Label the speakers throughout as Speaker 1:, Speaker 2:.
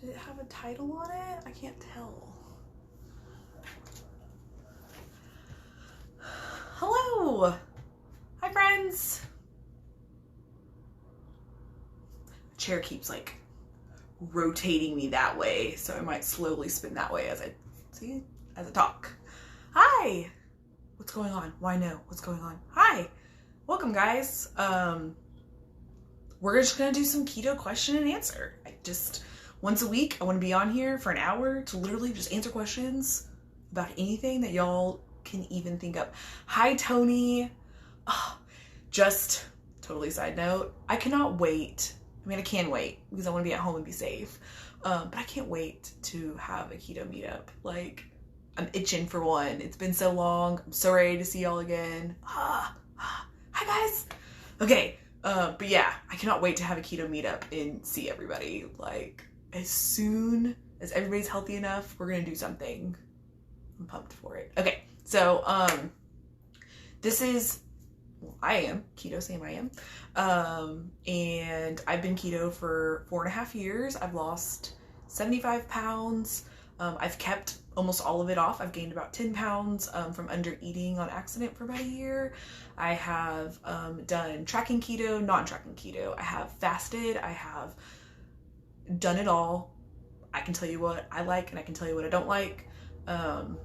Speaker 1: Did it have a title on it? I can't tell. Hello! Hi, friends! The chair keeps like rotating me that way, so I might slowly spin that way as I talk. Hi! What's going on? Why no? What's going on? Hi! Welcome, guys. We're just gonna do some keto question and answer. Once a week, I want to be on here for an hour to literally just answer questions about anything that y'all can even think of. Hi, Tony. Oh, just totally side note, I cannot wait. I mean, I can wait because I want to be at home and be safe. But I can't wait to have a keto meetup. Like, I'm itching for one. It's been so long. I'm so ready to see y'all again. Hi, guys. Okay. But yeah, I cannot wait to have a keto meetup and see everybody. Like, as soon as everybody's healthy enough, we're gonna do something. I'm pumped for it. Okay, so this is, well, I am Keto Sam I Am, and I've been keto for 4.5 years. I've lost 75 pounds. I've kept almost all of it off. I've gained about 10 pounds from under eating on accident for about a year. I have done tracking keto, non-tracking keto. I have fasted. I have done it all. I can tell you what I like and I can tell you what I don't like. Okay,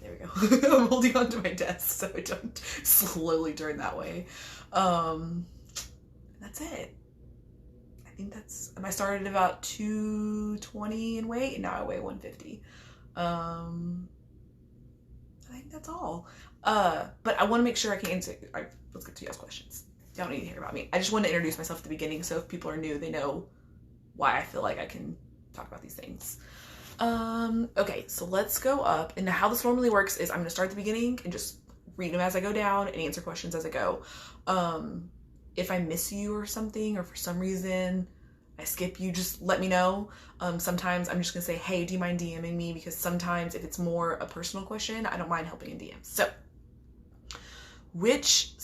Speaker 1: there we go. I'm holding on to my desk so I don't slowly turn that way. That's it. I think I started at about 220 in weight and now I weigh 150. I think that's all. But I want to make sure I can answer. All right, let's get to y'all's questions. You don't need to hear about me. I just want to introduce myself at the beginning so if people are new, they know why I feel like I can talk about these things. Okay, so let's go up. And how this normally works is I'm going to start at the beginning and just read them as I go down and answer questions as I go. If I miss you or something, or for some reason I skip you, just let me know. Sometimes I'm just going to say, hey, do you mind DMing me? Because sometimes if it's more a personal question, I don't mind helping in DMs. So, which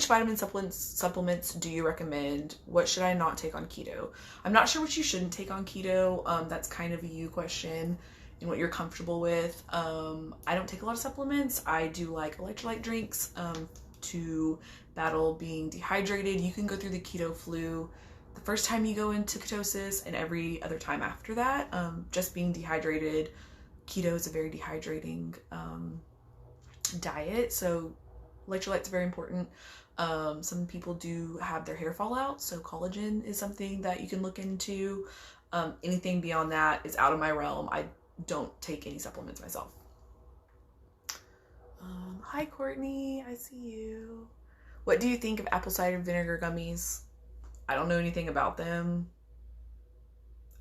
Speaker 1: vitamin supplements do you recommend? What should I not take on keto? I'm not sure what you shouldn't take on keto. That's kind of a you question and what you're comfortable with. I don't take a lot of supplements. I do like electrolyte drinks to battle being dehydrated. You can go through the keto flu the first time you go into ketosis and every other time after that. Just being dehydrated. Keto is a very dehydrating diet, so electrolytes are very important. Some people do have their hair fall out, so collagen is something that you can look into. Anything beyond that is out of my realm. I don't take any supplements myself. Hi Courtney, I see you. What do you think of apple cider vinegar gummies? I don't know anything about them.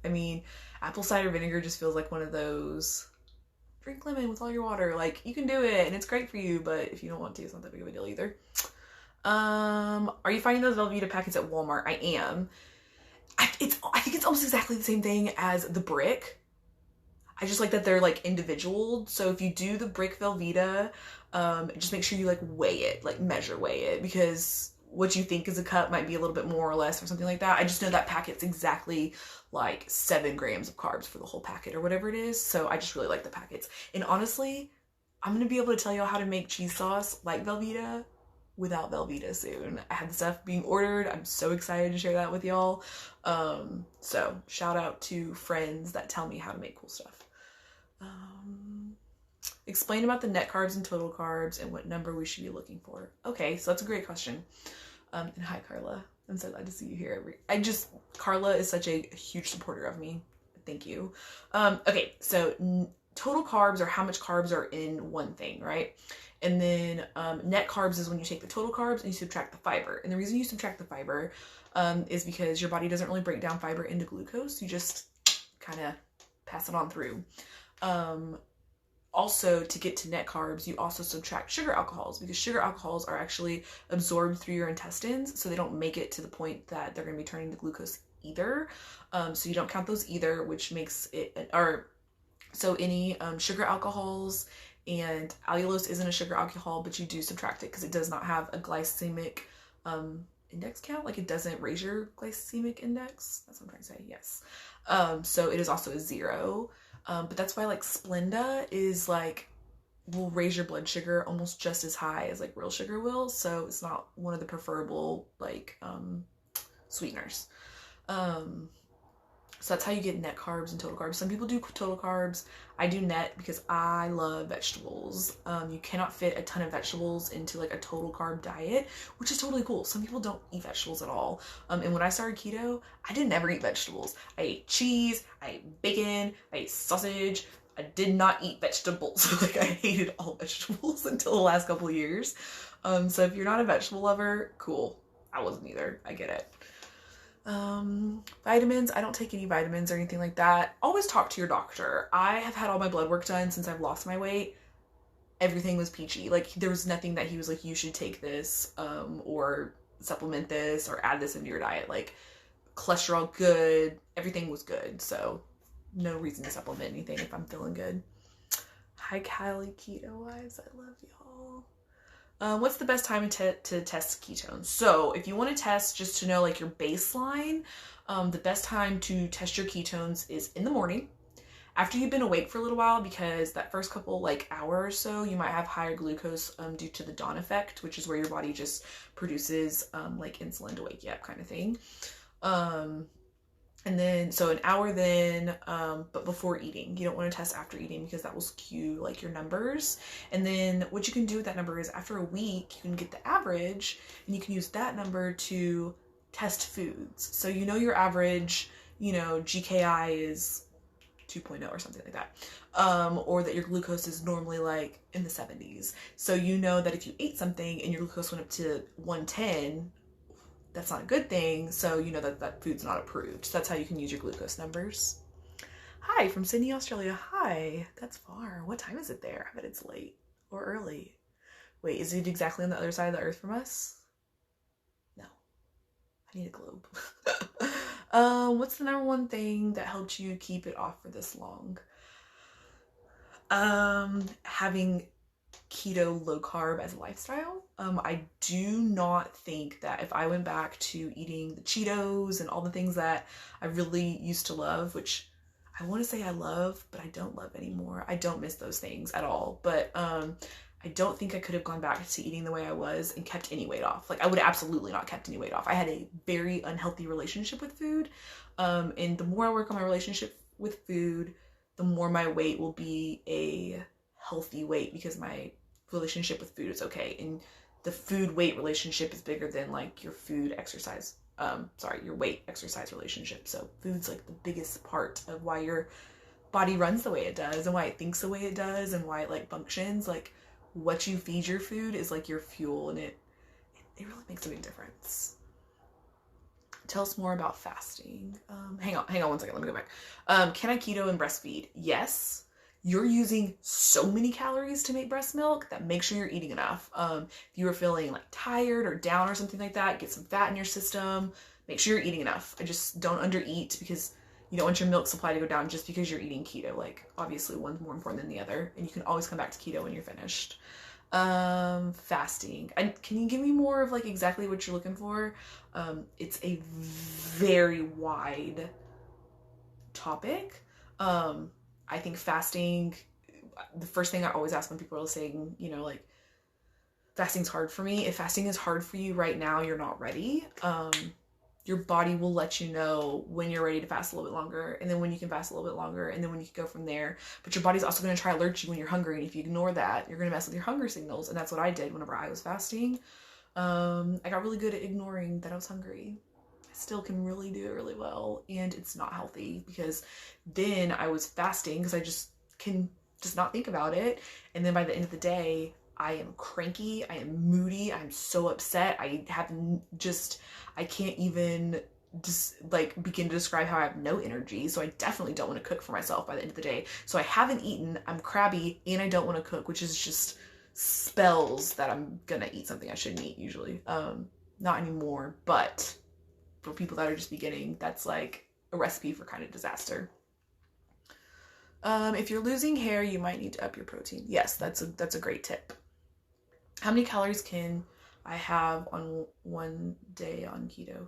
Speaker 1: I mean, apple cider vinegar just feels like one of those, drink lemon with all your water. Like, you can do it and it's great for you, but if you don't want to, it's not that big of a deal either. Are you finding those Velveeta packets at Walmart? I am. I think it's almost exactly the same thing as the brick. I just like that they're like individual. So if you do the brick Velveeta, just make sure you like weigh it, like weigh it, because what you think is a cup might be a little bit more or less or something like that. I just know that packet's exactly like 7 grams of carbs for the whole packet or whatever it is. So I just really like the packets. And honestly, I'm going to be able to tell y'all how to make cheese sauce like Velveeta without Velveeta soon. I have the stuff being ordered. I'm so excited to share that with y'all. So shout out to friends that tell me how to make cool stuff. Explain about the net carbs and total carbs and what number we should be looking for. Okay, so that's a great question. And hi, Carla. I'm so glad to see you here. Carla is such a huge supporter of me. Thank you. Okay, so total carbs are how much carbs are in one thing, right? And then net carbs is when you take the total carbs and you subtract the fiber. And the reason you subtract the fiber is because your body doesn't really break down fiber into glucose. You just kind of pass it on through. Also, to get to net carbs, you also subtract sugar alcohols, because sugar alcohols are actually absorbed through your intestines, so they don't make it to the point that they're going to be turning to glucose either. So you don't count those either, which makes it, so any sugar alcohols, and allulose isn't a sugar alcohol, but you do subtract it because it does not have a glycemic index count. Like it doesn't raise your glycemic index. That's what I'm trying to say. Yes. So it is also a 0. But that's why like Splenda is like, will raise your blood sugar almost just as high as like real sugar will. So it's not one of the preferable like sweeteners. So that's how you get net carbs and total carbs. Some people do total carbs. I do net because I love vegetables. You cannot fit a ton of vegetables into like a total carb diet, which is totally cool. Some people don't eat vegetables at all. And when I started keto, I didn't ever eat vegetables. I ate cheese, I ate bacon, I ate sausage. I did not eat vegetables. Like I hated all vegetables until the last couple of years. So if you're not a vegetable lover, cool. I wasn't either. I get it. Vitamins, I don't take any vitamins or anything like that. Always talk to your doctor. I have had all my blood work done since I've lost my weight. Everything was peachy. Like there was nothing that he was like, you should take this, or supplement this or add this into your diet. Like cholesterol good, everything was good. So no reason to supplement anything if I'm feeling good. High calorie keto wives, I love y'all. What's the best time to test ketones? So if you want to test just to know like your baseline, the best time to test your ketones is in the morning after you've been awake for a little while, because that first couple like hour or so you might have higher glucose due to the dawn effect, which is where your body just produces like insulin to wake you up kind of thing. And then, so an hour then, but before eating. You don't want to test after eating because that will skew like your numbers. And then what you can do with that number is after a week, you can get the average and you can use that number to test foods. So you know your average, you know, GKI is 2.0 or something like that. Or that your glucose is normally like in the 70s. So you know that if you ate something and your glucose went up to 110, that's not a good thing. So you know that that food's not approved. So that's how you can use your glucose numbers. Hi from Sydney, Australia. Hi, that's far. What time is it there? I bet it's late or early. Wait, is it exactly on the other side of the earth from us? No, I need a globe. What's the number one thing that helped you keep it off for this long? Having keto low carb as a lifestyle. I do not think that if I went back to eating the Cheetos and all the things that I really used to love, which I want to say I love, but I don't love anymore. I don't miss those things at all. But I don't think I could have gone back to eating the way I was and kept any weight off. Like I would have absolutely not kept any weight off. I had a very unhealthy relationship with food. And the more I work on my relationship with food, the more my weight will be a healthy weight because my relationship with food is okay. And the food weight relationship is bigger than like your food exercise, your weight exercise relationship. So food's like the biggest part of why your body runs the way it does and why it thinks the way it does and why it like functions. Like what you feed your food is like your fuel, and it really makes a big difference. Tell us more about fasting. Hang on 1 second. Let me go back. Can I keto and breastfeed? Yes. You're using so many calories to make breast milk that make sure you're eating enough. If you are feeling like tired or down or something like that, get some fat in your system. Make sure you're eating enough. I just don't undereat because you don't want your milk supply to go down just because you're eating keto. Like obviously one's more important than the other, and you can always come back to keto when you're finished. Fasting. Can you give me more of like exactly what you're looking for? It's a very wide topic. I think fasting, the first thing I always ask when people are saying, you know, like fasting's hard for me. If fasting is hard for you right now, you're not ready. Your body will let you know when you're ready to fast a little bit longer, and then when you can fast a little bit longer, and then when you can go from there. But your body's also going to try to alert you when you're hungry, and if you ignore that, you're going to mess with your hunger signals, and that's what I did whenever I was fasting. I got really good at ignoring that I was hungry. I still can really do it really well, and it's not healthy because then I was fasting because I just can just not think about it, and then by the end of the day, I am cranky, I am moody, I'm so upset, I can't even just like begin to describe how I have no energy. So I definitely don't want to cook for myself by the end of the day. So I haven't eaten, I'm crabby, and I don't want to cook, which is just spells that I'm gonna eat something I shouldn't eat usually. Not anymore, but for people that are just beginning, that's like a recipe for kind of disaster. If you're losing hair, you might need to up your protein. Yes, that's a great tip. How many calories can I have on one day on keto.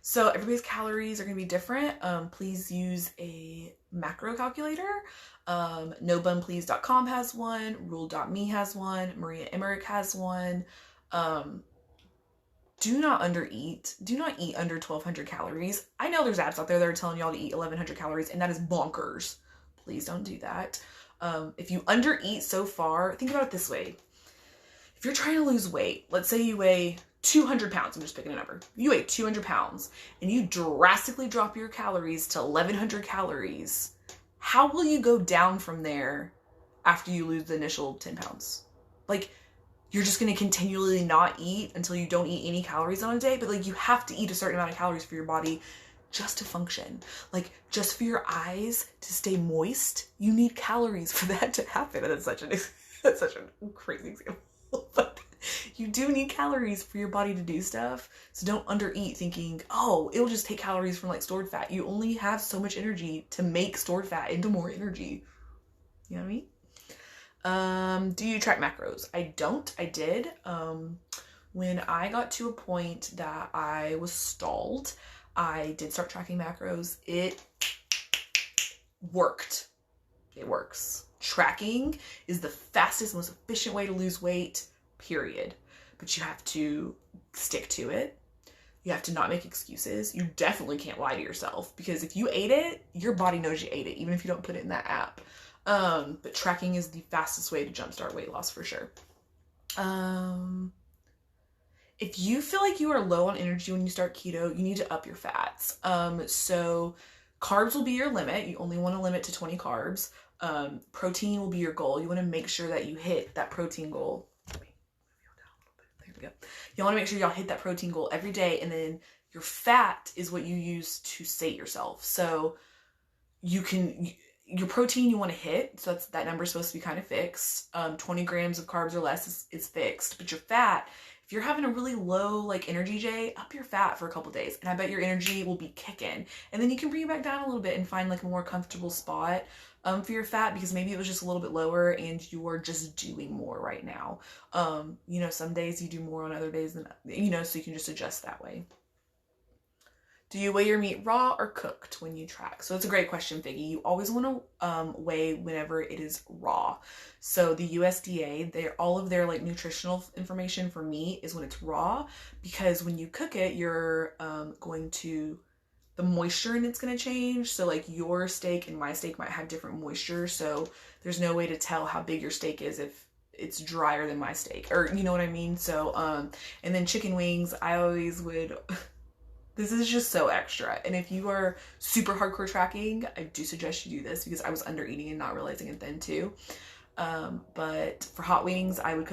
Speaker 1: So everybody's calories are going to be different. Please use a macro calculator. NoBunPlease.com has one. Rule.me has one. Maria Emmerich has one. Do not undereat. Do not eat under 1,200 calories. I know there's apps out there that are telling y'all to eat 1,100 calories, and that is bonkers. Please don't do that. If you undereat so far, think about it this way. If you're trying to lose weight, let's say you weigh 200 pounds, I'm just picking a number. You weigh 200 pounds and you drastically drop your calories to 1,100 calories. How will you go down from there after you lose the initial 10 pounds? Like, you're just going to continually not eat until you don't eat any calories on a day, but like you have to eat a certain amount of calories for your body just to function. Like, just for your eyes to stay moist, you need calories for that to happen. And that's such a crazy example. But you do need calories for your body to do stuff. So don't undereat thinking, oh, it'll just take calories from like stored fat. You only have so much energy to make stored fat into more energy. You know what I mean? Do you track macros? I don't. I did. When I got to a point that I was stalled, I did start tracking macros. It worked. It works. Tracking is the fastest, most efficient way to lose weight, period. But you have to stick to it. You have to not make excuses. You definitely can't lie to yourself, because if you ate it, your body knows you ate it, even if you don't put it in that app. But tracking is the fastest way to jumpstart weight loss for sure. If you feel like you are low on energy when you start keto, you need to up your fats. So carbs will be your limit. You only want to limit to 20 carbs. Protein will be your goal. You want to make sure that you hit that protein goal. There we go. You want to make sure y'all hit that protein goal every day, and then your fat is what you use to sate yourself. So your protein you want to hit, so that number is supposed to be kind of fixed. 20 grams of carbs or less is fixed, but your fat, if you're having a really low like energy day, up your fat for a couple days, and I bet your energy will be kicking. And then you can bring it back down a little bit and find like a more comfortable spot for your fat, because maybe it was just a little bit lower and you're just doing more right now. Some days you do more on other days than, so you can just adjust that way. Do you weigh your meat raw or cooked when you track? So it's a great question, Figgy. You always want to weigh whenever it is raw. So the USDA, all of their like nutritional information for meat is when it's raw, because when you cook it, you're the moisture in it's going to change. So like your steak and my steak might have different moisture. So there's no way to tell how big your steak is if it's drier than my steak, or you know what I mean? So, and then chicken wings, I always would... This is just so extra. And if you are super hardcore tracking, I do suggest you do this, because I was under eating and not realizing it then too. But for hot wings, I would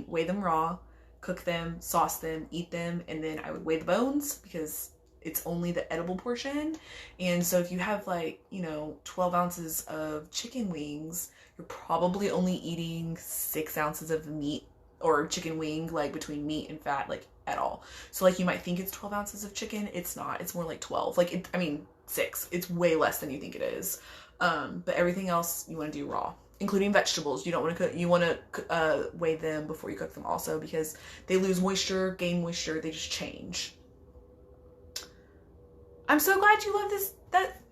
Speaker 1: weigh them raw, cook them, sauce them, eat them, and then I would weigh the bones, because it's only the edible portion. And so if you have 12 ounces of chicken wings, you're probably only eating 6 ounces of meat or chicken wing, like between meat and fat, like at all. So like you might think it's 12 ounces of chicken. It's not. It's more like 12. 6. It's way less than you think it is. But everything else you want to do raw, including vegetables. You don't want to cook. You want to weigh them before you cook them also, because they lose moisture, gain moisture. They just change. I'm so glad you love this.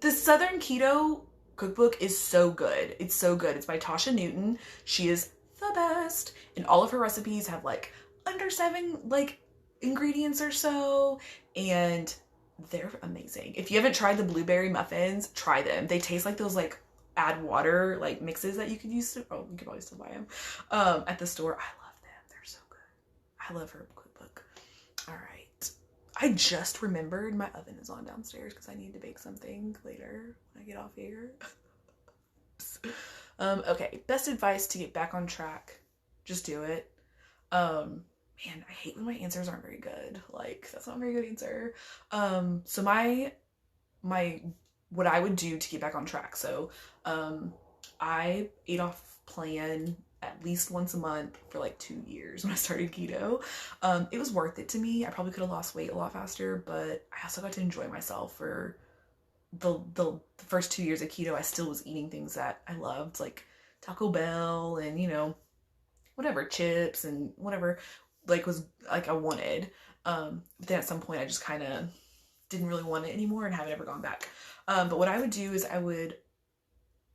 Speaker 1: The Southern Keto cookbook is so good. It's so good. It's by Tasha Newton. She is the best. And all of her recipes have like under 7 ingredients or so, and they're amazing. If you haven't tried the blueberry muffins, try them. They taste like those add water mixes that you could use to, you could probably still buy them at the store. I love them. They're so good. I love her cookbook. All right. I just remembered my oven is on downstairs because I need to bake something later when I get off here. Okay. Best advice to get back on track. Just do it. Man, I hate when my answers aren't very good. That's not a very good answer. So my what I would do to get back on track. So, I ate off plan at least once a month for 2 years when I started keto. It was worth it to me. I probably could have lost weight a lot faster, but I also got to enjoy myself for the first 2 years of keto. I still was eating things that I loved, like Taco Bell and, whatever, chips and whatever. like was like I wanted. But then at some point I just kind of didn't really want it anymore and haven't ever gone back. But what I would do is I would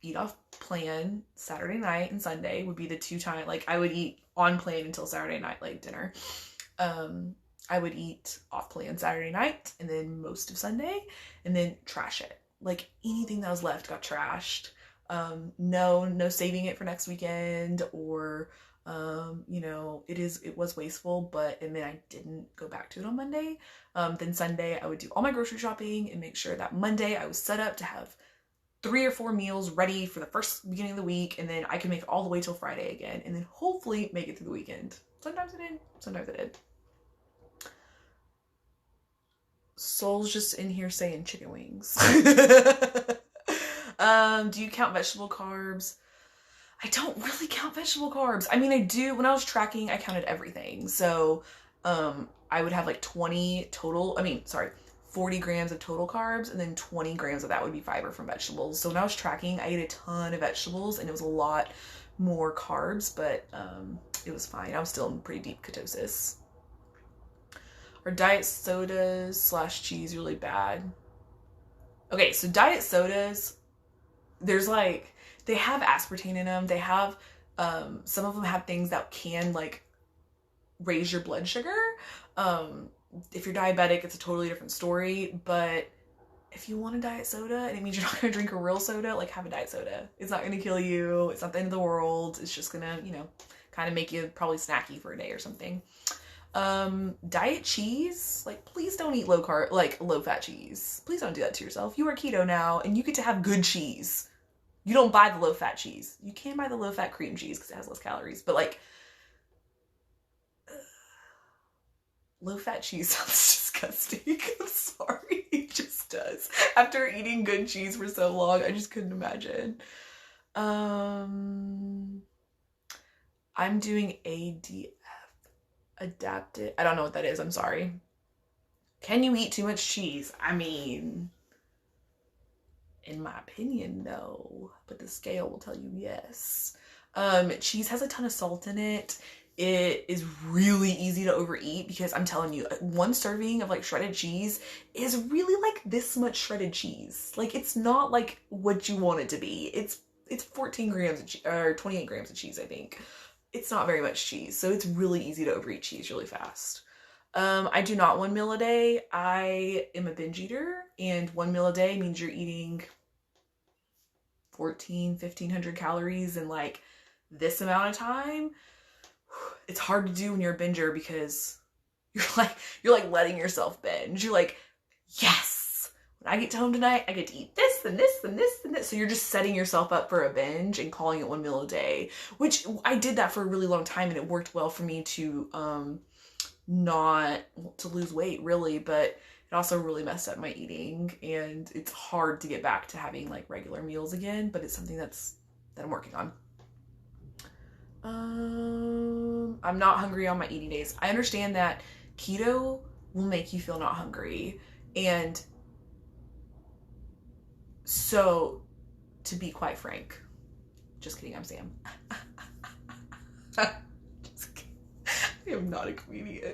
Speaker 1: eat off plan Saturday night and Sunday would be the 2 times, like I would eat on plan until Saturday night, like dinner. I would eat off plan Saturday night and then most of Sunday and then trash it. Like anything that was left got trashed. No saving it for next weekend or, you know, it was wasteful, and then I didn't go back to it on Monday. Then Sunday I would do all my grocery shopping and make sure that Monday I was set up to have 3 or 4 meals ready for the first beginning of the week, and then I could make it all the way till Friday again, and then hopefully make it through the weekend. Sometimes I did, sometimes I did. Soul's just in here saying chicken wings. Do you count vegetable carbs? I don't really count vegetable carbs. I mean, I do. When I was tracking, I counted everything. So, I would have like 40 grams of total carbs, and then 20 grams of that would be fiber from vegetables. So when I was tracking, I ate a ton of vegetables, and it was a lot more carbs, but it was fine. I was still in pretty deep ketosis. Are diet sodas / cheese really bad? Okay, so diet sodas, there's like, they have aspartame in them. They have, some of them have things that can like raise your blood sugar. If you're diabetic, it's a totally different story, but if you want a diet soda and it means you're not going to drink a real soda, like have a diet soda. It's not going to kill you. It's not the end of the world. It's just going to, you know, kind of make you probably snacky for a day or something. Diet cheese, like please don't eat low fat cheese. Please don't do that to yourself. You are keto now and you get to have good cheese. You don't buy the low fat cheese. You can buy the low fat cream cheese because it has less calories, but like low fat cheese sounds disgusting. I'm sorry, it just does. After eating good cheese for so long, I just couldn't imagine. I'm doing ADF. Adapted. I don't know what that is. I'm sorry. Can you eat too much cheese? I mean, in my opinion, no. But the scale will tell you yes. Cheese has a ton of salt in it. It is really easy to overeat because I'm telling you, 1 serving of like shredded cheese is really like this much shredded cheese. Like it's not like what you want it to be. It's 14 grams of cheese, or 28 grams of cheese, I think. It's not very much cheese, so it's really easy to overeat cheese really fast. I do not 1 meal a day. I am a binge eater, and 1 meal a day means you're eating 1,500 calories in like this amount of time. It's hard to do when you're a binger because you're like letting yourself binge. You're like, yes, when I get home tonight, I get to eat this and this and this and this. So you're just setting yourself up for a binge and calling it 1 meal a day, which I did that for a really long time, and it worked well for me to not to lose weight really, but it also really messed up my eating, and it's hard to get back to having like regular meals again, but it's something that I'm working on. I'm not hungry on my eating days. I understand that keto will make you feel not hungry, and so to be quite frank, just kidding, I'm Sam. Just kidding. I am not a comedian.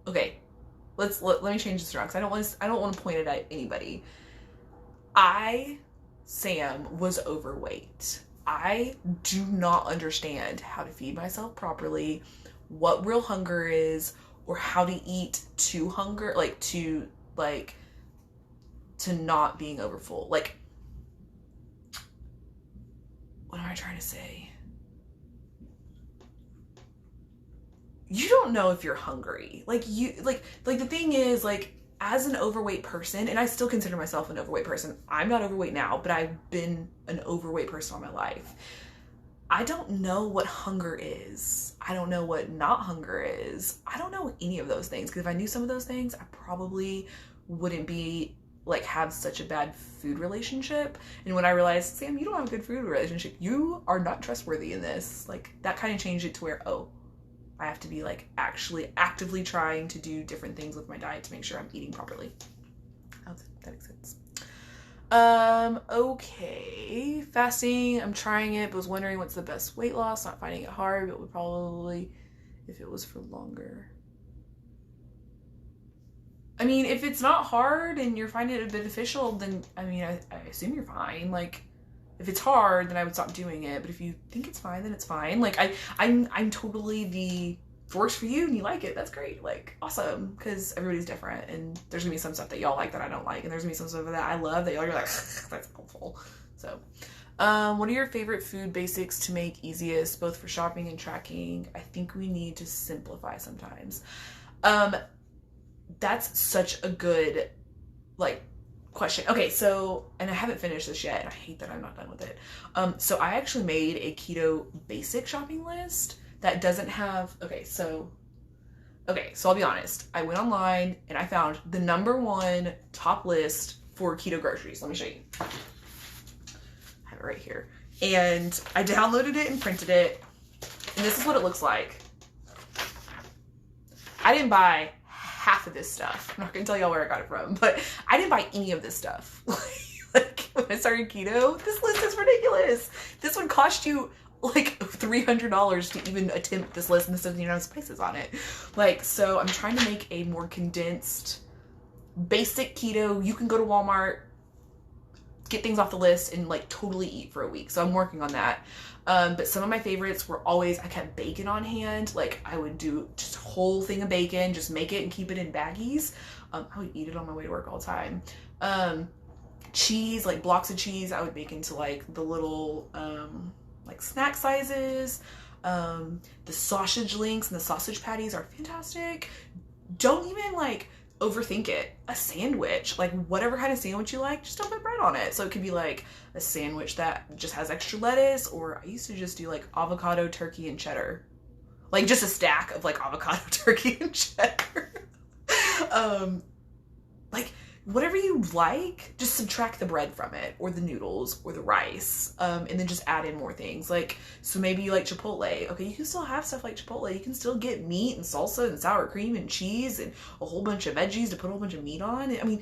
Speaker 1: Okay, let me change this around because I don't want to point it at anybody. Sam, was overweight. I do not understand how to feed myself properly, what real hunger is, or how to eat to hunger, to not being overfull. Like, what am I trying to say? You don't know if you're hungry. The thing is, as an overweight person, and I still consider myself an overweight person. I'm not overweight now, but I've been an overweight person all my life. I don't know what hunger is. I don't know what not hunger is. I don't know any of those things, because if I knew some of those things, I probably wouldn't be have such a bad food relationship. And when I realized, Sam, you don't have a good food relationship, you are not trustworthy in this, that kind of changed it to where, I have to be actually actively trying to do different things with my diet to make sure I'm eating properly. That makes sense. Okay. Fasting, I'm trying it, but was wondering what's the best weight loss. Not finding it hard, but would probably if it was for longer. I mean, if it's not hard and you're finding it beneficial, then I mean, I assume you're fine. Like, if it's hard, then I would stop doing it. But if you think it's fine, then it's fine. Like, I'm totally the if it works for you and you like it, that's great. Like, awesome, because everybody's different, and there's gonna be some stuff that y'all like that I don't like, and there's gonna be some stuff that I love that y'all are like, that's helpful. So, what are your favorite food basics to make easiest, both for shopping and tracking? I think we need to simplify sometimes. That's such a good, like, question. Okay, so, and I haven't finished this yet, and I hate that I'm not done with it. So I actually made a keto basic shopping list that doesn't have, okay, so I'll be honest. I went online and I found the #1 top list for keto groceries. Let me show you. I have it right here. And I downloaded it and printed it, and this is what it looks like. I didn't buy half of this stuff. I'm not gonna tell y'all where I got it from, but I didn't buy any of this stuff. Like, when I started keto, this list is ridiculous. This would cost you like $300 to even attempt this list, and this doesn't even have spices on it. Like, so I'm trying to make a more condensed, basic keto. You can go to Walmart, get things off the list, and like totally eat for a week. So I'm working on that. But some of my favorites were always, I kept bacon on hand. Like, I would do just a whole thing of bacon, just make it and keep it in baggies. I would eat it on my way to work all the time. Cheese, like blocks of cheese, I would make into like the little, like snack sizes. The sausage links and the sausage patties are fantastic. Don't even like overthink it. A sandwich, like whatever kind of sandwich you like, just don't put bread on it. So it could be like a sandwich that just has extra lettuce, or I used to just do like avocado, turkey, and cheddar. Like just a stack of like avocado, turkey, and cheddar. Like whatever you like, just subtract the bread from it, or the noodles, or the rice, and then just add in more things. Like, so maybe you like Chipotle. Okay, you can still have stuff like Chipotle. You can still get meat and salsa and sour cream and cheese and a whole bunch of veggies to put a whole bunch of meat on. I mean,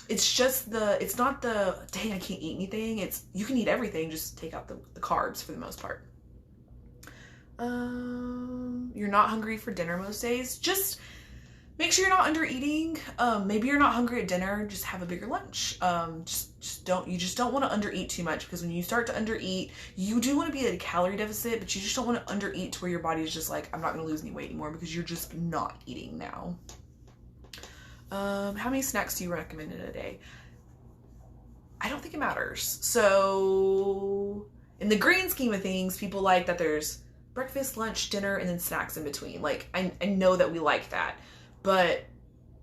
Speaker 1: it's just it's not the, dang, I can't eat anything. It's, you can eat everything, just take out the carbs for the most part. You're not hungry for dinner most days. Just make sure you're not under eating. Maybe you're not hungry at dinner, just have a bigger lunch. Just don't want to under eat too much, because when you start to under eat, you do want to be at a calorie deficit, but you just don't want to under eat to where your body is just like, I'm not going to lose any weight anymore, because you're just not eating now. How many snacks do you recommend in a day? I don't think it matters. So in the grand scheme of things, people like that there's breakfast, lunch, dinner, and then snacks in between. Like, I know that we like that. But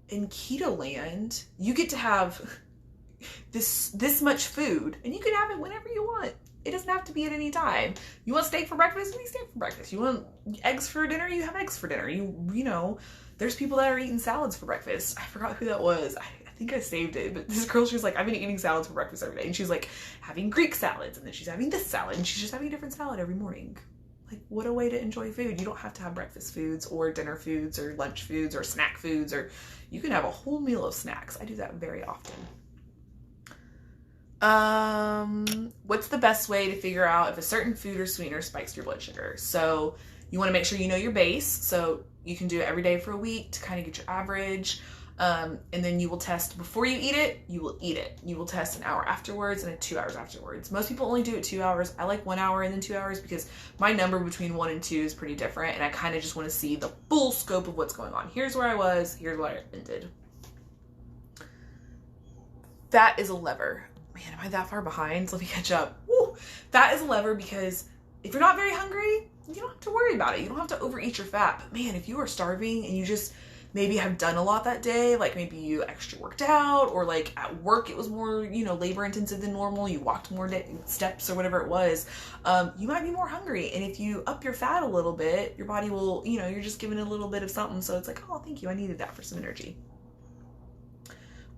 Speaker 1: in keto land, you get to have this much food, and you can have it whenever you want. It doesn't have to be at any time. You want steak for breakfast? You eat steak for breakfast. You want eggs for dinner? You have eggs for dinner. You know, there's people that are eating salads for breakfast. I forgot who that was. I think I saved it, but this girl, she was like, I've been eating salads for breakfast every day. And she's like having Greek salads, and then she's having this salad, and she's just having a different salad every morning. Like, what a way to enjoy food. You don't have to have breakfast foods or dinner foods or lunch foods or snack foods, or you can have a whole meal of snacks. I do that very often. What's the best way to figure out if a certain food or sweetener spikes your blood sugar? So you want to make sure you know your base. So you can do it every day for a week to kind of get your average. And then you will test before you eat it. You will eat it. You will test an hour afterwards and 2 hours afterwards. Most people only do it 2 hours. I like 1 hour and then 2 hours, because my number between 1 and 2 is pretty different, and I kind of just want to see the full scope of what's going on. Here's where I was. Here's what I ended. Fat is a lever. Man, am I that far behind? Let me catch up. Woo! Fat is a lever, because if you're not very hungry, you don't have to worry about it. You don't have to overeat your fat. But man, if you are starving and you just maybe have done a lot that day, like maybe you extra worked out, or like at work it was more, labor intensive than normal, you walked more steps or whatever it was, you might be more hungry. And if you up your fat a little bit, your body will, you're just giving it a little bit of something, so it's like, oh, thank you, I needed that for some energy.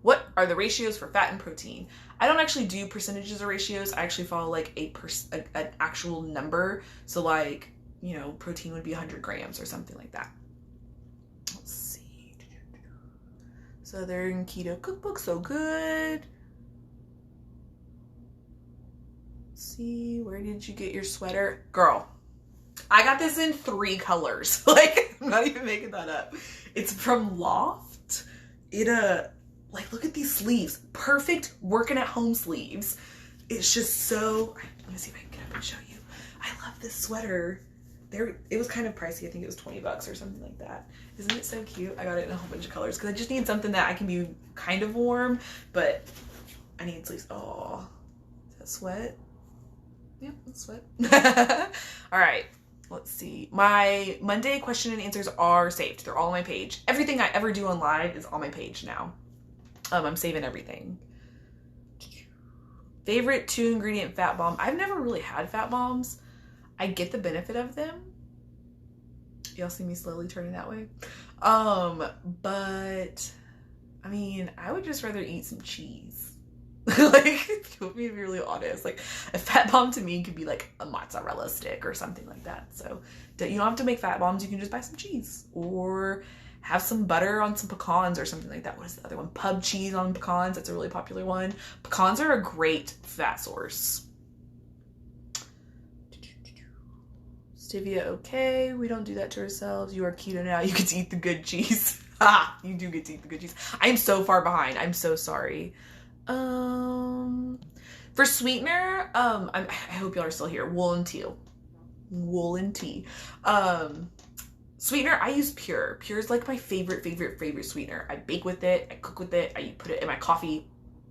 Speaker 1: What are the ratios for fat and protein? I don't actually do percentages or ratios. I actually follow like an actual number. So like, protein would be 100 grams or something like that. Let's see. Southern Keto Cookbook, so good. see, where did you get your sweater? Girl, I got this in 3 colors. Like, I'm not even making that up. It's from Loft. It, like, look at these sleeves. Perfect working at home sleeves. It's just so, let me see if I can get up and show you. I love this sweater. It was kind of pricey. I think it was $20 or something like that. Isn't it so cute? I got it in a whole bunch of colors because I just need something that I can be kind of warm, but I need sleeves. Oh, is that sweat? Yep, that's sweat. All right, let's see. My Monday question and answers are saved. They're all on my page. Everything I ever do on live is on my page now. I'm saving everything. Favorite 2-ingredient fat bomb. I've never really had fat bombs. I get the benefit of them. Y'all see me slowly turning that way. But I mean, I would just rather eat some cheese. Like, if you want me to be really honest, like a fat bomb to me could be like a mozzarella stick or something like that. So you don't have to make fat bombs. You can just buy some cheese or have some butter on some pecans or something like that. What is the other one? Pub cheese on pecans. That's a really popular one. Pecans are a great fat source. Stevia, okay. We don't do that to ourselves. You are keto now. You get to eat the good cheese. Ah, you do get to eat the good cheese. I am so far behind. I'm so sorry. For sweetener, I hope y'all are still here. Woolen tea. Sweetener, I use Pure. Pure is like my favorite sweetener. I bake with it. I cook with it. I put it in my coffee.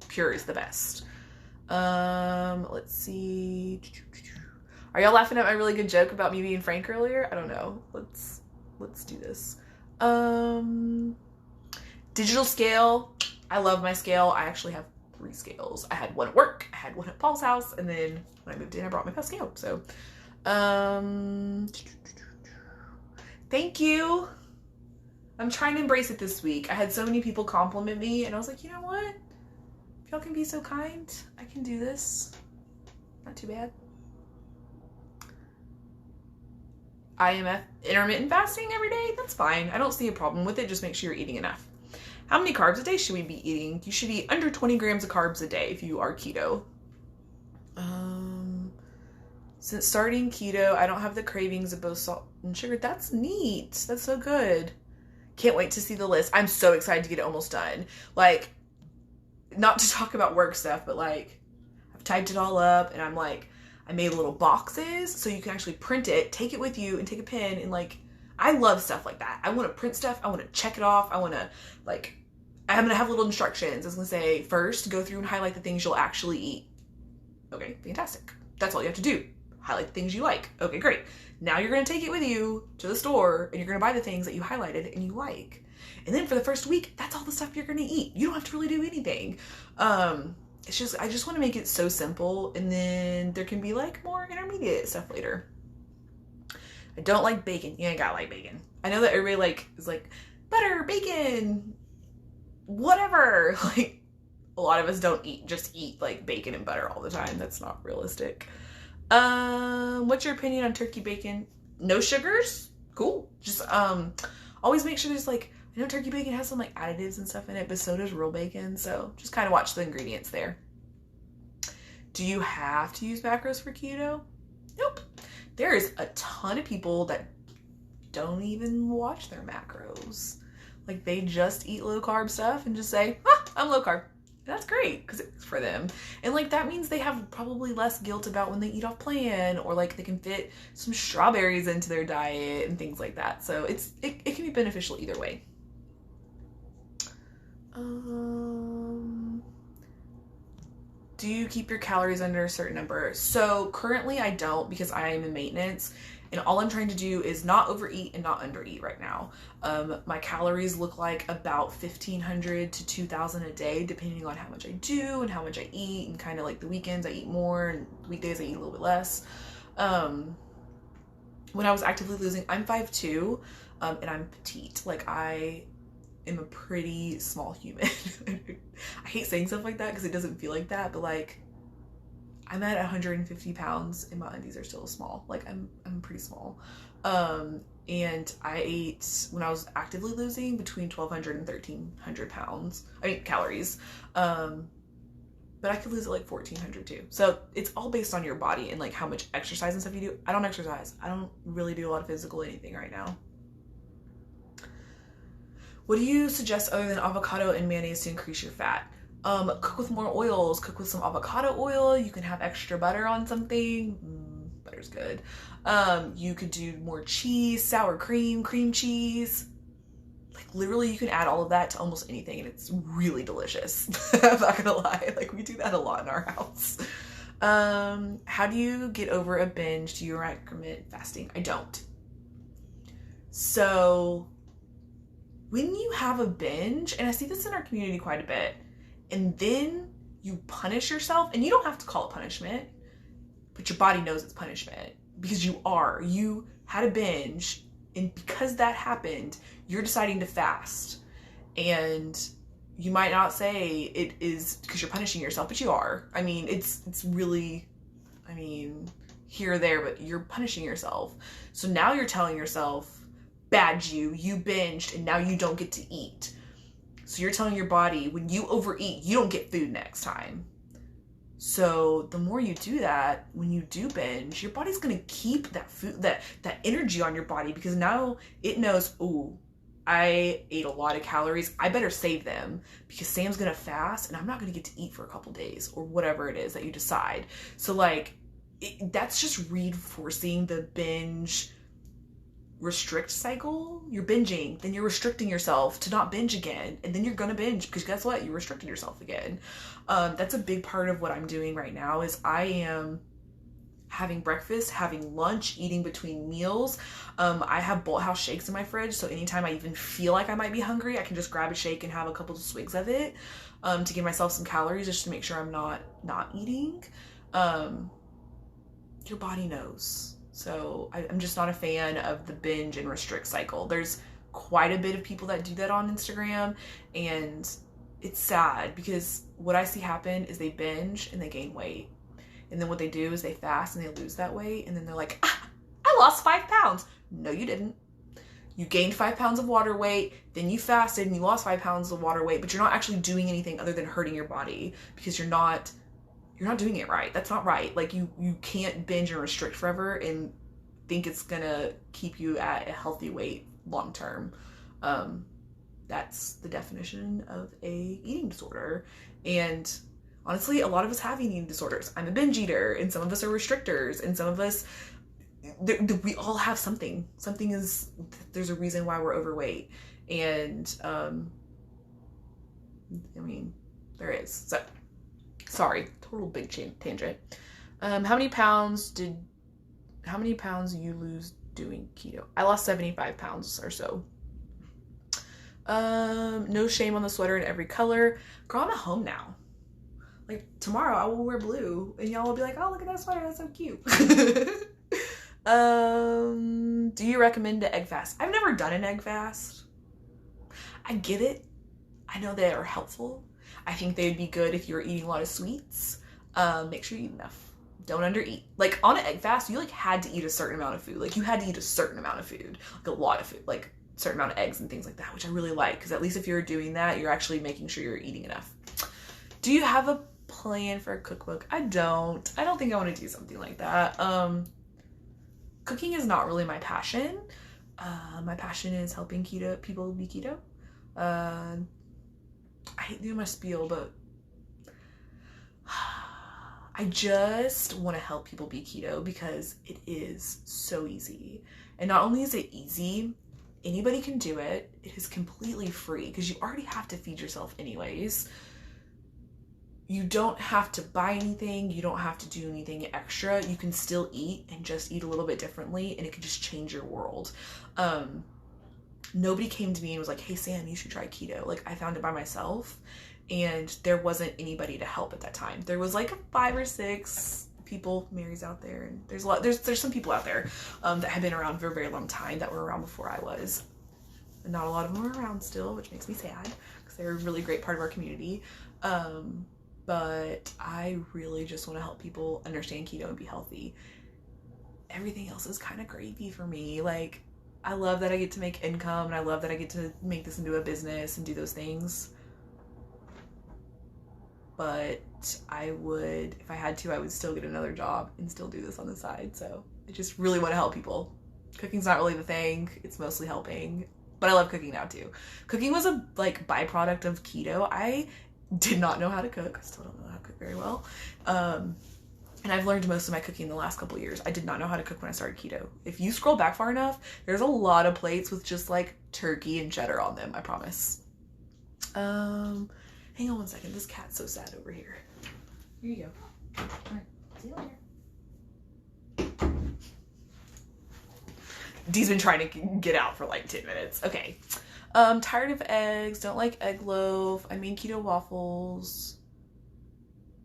Speaker 1: Pure is the best. Let's see. Are y'all laughing at my really good joke about me being frank earlier? I don't know. Let's do this. Digital scale. I love my scale. I actually have 3 scales. I had one at work, I had one at Paul's house, and then when I moved in, I brought my best scale. So, thank you. I'm trying to embrace it this week. I had so many people compliment me, and I was like, you know what? If y'all can be so kind, I can do this. Not too bad. IMF, intermittent fasting every day, that's fine. I don't see a problem with it. Just make sure you're eating enough. How many carbs a day should we be eating? You should eat under 20 grams of carbs a day if you are keto. Since starting keto, I don't have the cravings of both salt and sugar. That's neat. That's so good. Can't wait to see the list. I'm so excited to get it almost done. Like, not to talk about work stuff, but like, I've typed it all up and I'm like, I made little boxes so you can actually print it, take it with you, and take a pen. And like, I love stuff like that. I want to print stuff. I want to check it off. I want to like, I'm going to have little instructions. It's going to say, first, go through and highlight the things you'll actually eat. Okay, fantastic. That's all you have to do. Highlight the things you like. Okay, great. Now you're going to take it with you to the store and you're going to buy the things that you highlighted and you like. And then for the first week, that's all the stuff you're going to eat. You don't have to really do anything. It's just, I just want to make it so simple, and then there can be like more intermediate stuff later. I don't like bacon. You ain't gotta like bacon. I know that everybody like is like butter, bacon, whatever. Like, a lot of us don't just eat like bacon and butter all the time. That's not realistic. What's your opinion on turkey bacon? No sugars? Cool. Just always make sure there's like, I know turkey bacon has some like additives and stuff in it, but so does real bacon. So just kind of watch the ingredients there. Do you have to use macros for keto? Nope. There's a ton of people that don't even watch their macros. Like, they just eat low carb stuff and just say, I'm low carb. And that's great because it's for them. And like, that means they have probably less guilt about when they eat off plan, or like they can fit some strawberries into their diet and things like that. So it can be beneficial either way. Do you keep your calories under a certain number? So currently I don't, because I am in maintenance and all I'm trying to do is not overeat and not undereat right now. My calories look like about 1,500 to 2,000 a day, depending on how much I do and how much I eat, and kind of like the weekends I eat more and weekdays I eat a little bit less. When I was actively losing, I'm 5'2", and I'm petite. Like, I am a pretty small human. I hate saying stuff like that because it doesn't feel like that, but like, I'm at 150 pounds and my undies are still small. Like, I'm pretty small. And I ate, when I was actively losing, between 1,200 and 1,300 calories. but I could lose it like 1,400 too. So it's all based on your body and like how much exercise and stuff you do. I don't exercise. I don't really do a lot of physical anything right now. What do you suggest other than avocado and mayonnaise to increase your fat? Cook with more oils. Cook with some avocado oil. You can have extra butter on something. Butter's good. You could do more cheese, sour cream, cream cheese. Like literally you can add all of that to almost anything and it's really delicious. I'm not gonna lie. Like we do that a lot in our house. How do you get over a binge? Do you recommend fasting? I don't. So when you have a binge, and I see this in our community quite a bit, and then you punish yourself, and you don't have to call it punishment, but your body knows it's punishment because you had a binge, and because that happened, you're deciding to fast. And you might not say it is because you're punishing yourself, but you are. I mean, it's really, I mean, here or there, but you're punishing yourself. So now you're telling yourself, bad you binged and now you don't get to eat. So you're telling your body when you overeat, you don't get food next time. So the more you do that, when you do binge, your body's gonna keep that food, that energy on your body because now it knows, ooh, I ate a lot of calories. I better save them because Sam's gonna fast and I'm not gonna get to eat for a couple days or whatever it is that you decide. So like, that's just reinforcing the binge restrict cycle. You're binging, then you're restricting yourself to not binge again, and then you're gonna binge because guess what? You restricted yourself again. That's a big part of what I'm doing right now is I am having breakfast, having lunch, eating between meals. I have Bolt House shakes in my fridge, so anytime I even feel like I might be hungry, I can just grab a shake and have a couple of swigs of it to give myself some calories just to make sure I'm not eating. Your body knows. So I'm just not a fan of the binge and restrict cycle. There's quite a bit of people that do that on Instagram, and it's sad because what I see happen is they binge and they gain weight. And then what they do is they fast and they lose that weight, and then they're like, I lost 5 pounds. No, you didn't. You gained 5 pounds of water weight, then you fasted and you lost 5 pounds of water weight, but you're not actually doing anything other than hurting your body because you're not doing it right. That's not right. Like you can't binge and restrict forever and think it's gonna keep you at a healthy weight long term. That's the definition of a eating disorder. And honestly, a lot of us have eating disorders. I'm a binge eater, and some of us are restrictors, and some of us, we all have something. There's a reason why we're overweight. And I mean, there is. So, sorry, total big tangent. How many pounds do you lose doing keto? I lost 75 pounds or so. No shame on the sweater in every color. Girl, I'm at home now. Like tomorrow I will wear blue and y'all will be like, oh, look at that sweater, that's so cute. Do you recommend an egg fast? I've never done an egg fast. I get it. I know they are helpful. I think they'd be good if you're eating a lot of sweets. Make sure you eat enough. Don't undereat. Like on an egg fast, you like had to eat a certain amount of food. Like you had to eat a certain amount of food, like a lot of food, like a certain amount of eggs and things like that, which I really like because at least if you're doing that, you're actually making sure you're eating enough. Do you have a plan for a cookbook? I don't think I want to do something like that. Cooking is not really my passion. My passion is helping people be keto. I hate doing my spiel, but I just want to help people be keto because it is so easy. And not only is it easy, anybody can do it. It is completely free because you already have to feed yourself anyways. You don't have to buy anything. You don't have to do anything extra. You can still eat and just eat a little bit differently, and it can just change your world. Nobody came to me and was like, hey, Sam, you should try keto. Like I found it by myself. And there wasn't anybody to help at that time. There was like 5 or 6 people, Mary's out there, and there's some people out there that have been around for a very long time that were around before I was. And not a lot of them are around still, which makes me sad because they're a really great part of our community. But I really just want to help people understand keto and be healthy. Everything else is kind of gravy for me. Like I love that I get to make income, and I love that I get to make this into a business and do those things. But I would, if I had to, I would still get another job and still do this on the side. So I just really want to help people. Cooking's not really the thing. It's mostly helping, but I love cooking now too. Cooking was a like byproduct of keto. I did not know how to cook. I still don't know how to cook very well. And I've learned most of my cooking in the last couple of years. I did not know how to cook when I started keto. If you scroll back far enough, there's a lot of plates with just like turkey and cheddar on them, I promise. Hang on one second. This cat's so sad over here. Here you go. All right. See you later. Dee's been trying to get out for like 10 minutes. Okay. Tired of eggs. Don't like egg loaf. I mean keto waffles.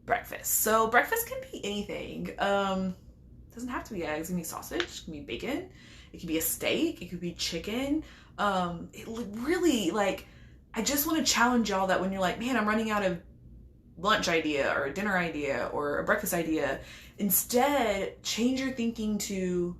Speaker 1: Breakfast. So breakfast can be anything. Doesn't have to be eggs. It can be sausage. It can be bacon. It can be a steak. It could be chicken. It really, like, I just want to challenge y'all that when you're like, man, I'm running out of lunch idea or a dinner idea or a breakfast idea, instead change your thinking to,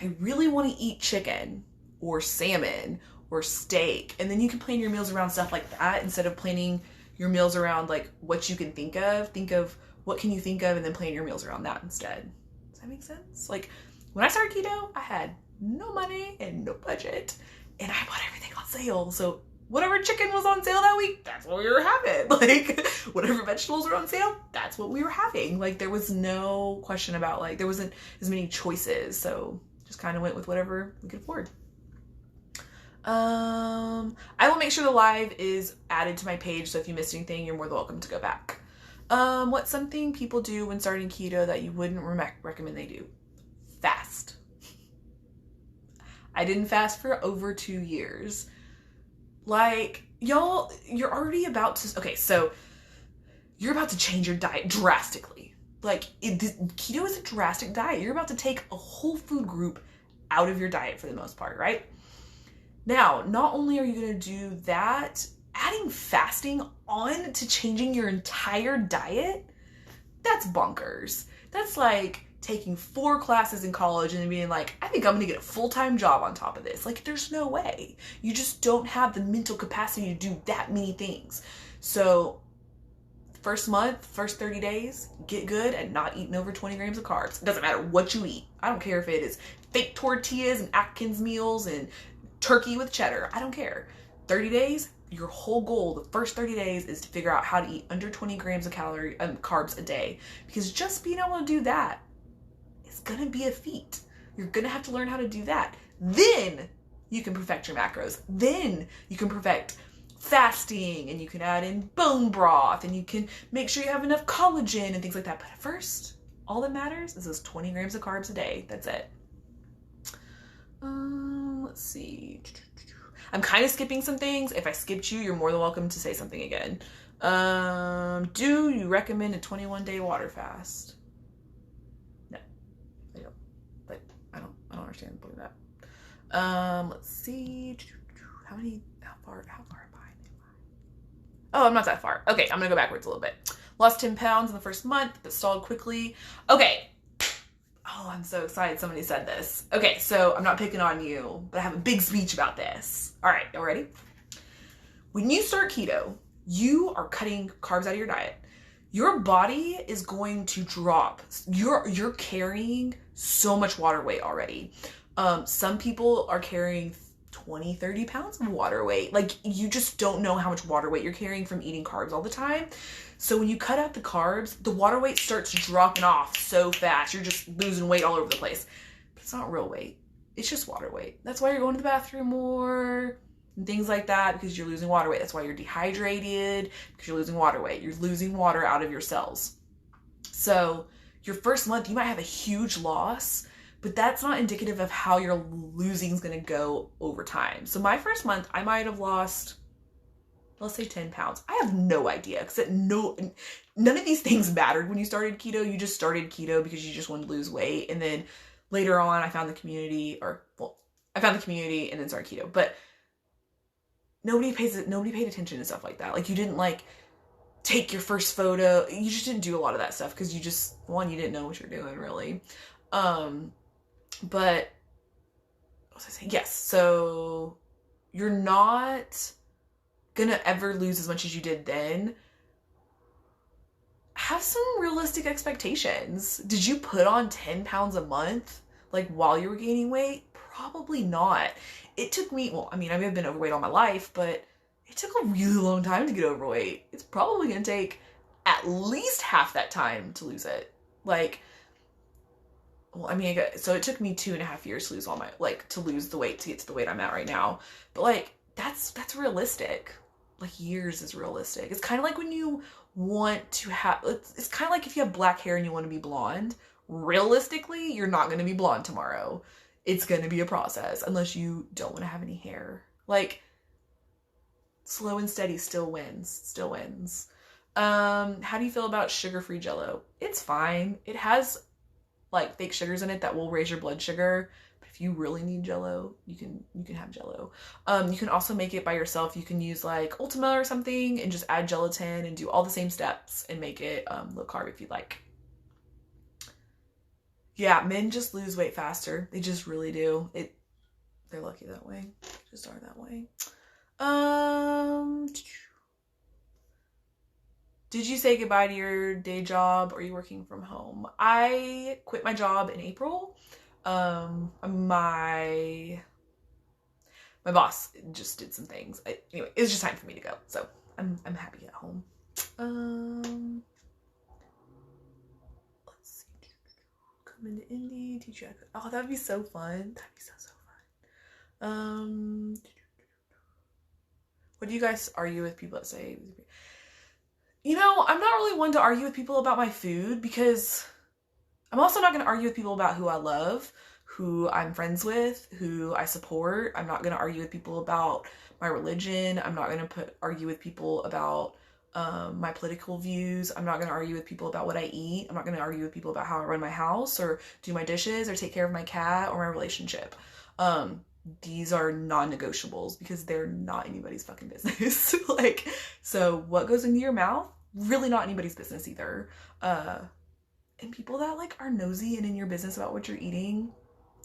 Speaker 1: I really want to eat chicken or salmon or steak. And then you can plan your meals around stuff like that instead of planning your meals around like what you can think of. Think of what can you think of and then plan your meals around that instead. Does that make sense? Like when I started keto, I had no money and no budget and I bought everything on sale. So whatever chicken was on sale that week, that's what we were having. Like whatever vegetables were on sale, that's what we were having. Like there was no question about, like, there wasn't as many choices. So just kind of went with whatever we could afford. I will make sure the live is added to my page. So if you missed anything, you're more than welcome to go back. What's something people do when starting keto that you wouldn't recommend they do? Fast. I didn't fast for over 2 years. Like, y'all, you're already about to, okay, so you're about to change your diet drastically. Like, keto is a drastic diet. You're about to take a whole food group out of your diet for the most part, right? Now, not only are you going to do that, adding fasting on to changing your entire diet, that's bonkers. That's like taking 4 classes in college and then being like, I think I'm gonna get a full-time job on top of this. Like, there's no way. You just don't have the mental capacity to do that many things. So first month, first 30 days, get good at not eating over 20 grams of carbs. It doesn't matter what you eat. I don't care if it is fake tortillas and Atkins meals and turkey with cheddar. I don't care. 30 days, your whole goal, the first 30 days, is to figure out how to eat under 20 grams of carbs a day. Because just being able to do that, it's gonna be a feat. You're gonna have to learn how to do that. Then you can perfect your macros. Then you can perfect fasting and you can add in bone broth and you can make sure you have enough collagen and things like that. But at first, all that matters is those 20 grams of carbs a day. That's it. Let's see. I'm kind of skipping some things. If I skipped you, you're more than welcome to say something again. Do you recommend a 21-day water fast? No, I don't. But I don't understand the point of that. Let's see. How far am I? Oh, I'm not that far. Okay, I'm gonna go backwards a little bit. Lost 10 pounds in the first month, but stalled quickly. Okay. Oh, I'm so excited somebody said this. Okay, so I'm not picking on you, but I have a big speech about this. All right, y'all ready? When you start keto, you are cutting carbs out of your diet. Your body is going to drop. You're carrying so much water weight already. Some people are carrying 20, 30 pounds of water weight. Like, you just don't know how much water weight you're carrying from eating carbs all the time. So when you cut out the carbs, the water weight starts dropping off so fast. You're just losing weight all over the place. But it's not real weight. It's just water weight. That's why you're going to the bathroom more and things like that, because you're losing water weight. That's why you're dehydrated, because you're losing water weight. You're losing water out of your cells. So your first month, you might have a huge loss, but that's not indicative of how your losing is going to go over time. So my first month, I might have lost, let's say 10 pounds. I have no idea, because none of these things mattered when you started keto. You just started keto because you just wanted to lose weight. And then later on, I found the community, and then started keto. But nobody paid attention to stuff like that. Like, you didn't take your first photo. You just didn't do a lot of that stuff because you didn't know what you're doing, really. But what was I saying? Yes. So you're not gonna ever lose as much as you did then. have some realistic expectations. Did you put on 10 pounds a month, like, while you were gaining weight? Probably not. It took me, well, I mean, I've been overweight all my life, but it took a really long time to get overweight. It's probably gonna take at least half that time to lose it. Like, well, I mean, so it took me 2.5 years to lose all my, like, to lose the weight to get to the weight I'm at right now. But, like, that's realistic. Like, years is realistic. It's kind of like when you want to have, it's kind of like if you have black hair and you want to be blonde. Realistically, you're not going to be blonde tomorrow. It's going to be a process unless you don't want to have any hair. Like, slow and steady still wins. How do you feel about sugar-free Jell-O? It's fine. It has, like, fake sugars in it that will raise your blood sugar. But if you really need Jell-O, you can have Jell-O. You can also make it by yourself. You can use, like, Ultima or something and just add gelatin and do all the same steps and make it low carb if you'd like. Yeah, men just lose weight faster. They just really do. They're lucky that way. Just are that way. Did you say goodbye to your day job, or are you working from home? I quit my job in April. My boss just did some things. Anyway, it was just time for me to go. So I'm happy at home. Let's see. Come into Indy, teach you how to cook. Oh, that'd be so fun. That'd be so fun. What do you guys argue with people that say? You know, I'm not really one to argue with people about my food, because I'm also not going to argue with people about who I love, who I'm friends with, who I support. I'm not going to argue with people about my religion. I'm not going to argue with people about my political views. I'm not going to argue with people about what I eat. I'm not going to argue with people about how I run my house or do my dishes or take care of my cat or my relationship. These are non-negotiables because they're not anybody's fucking business. Like, so what goes into your mouth, really not anybody's business either. And people that, like, are nosy and in your business about what you're eating,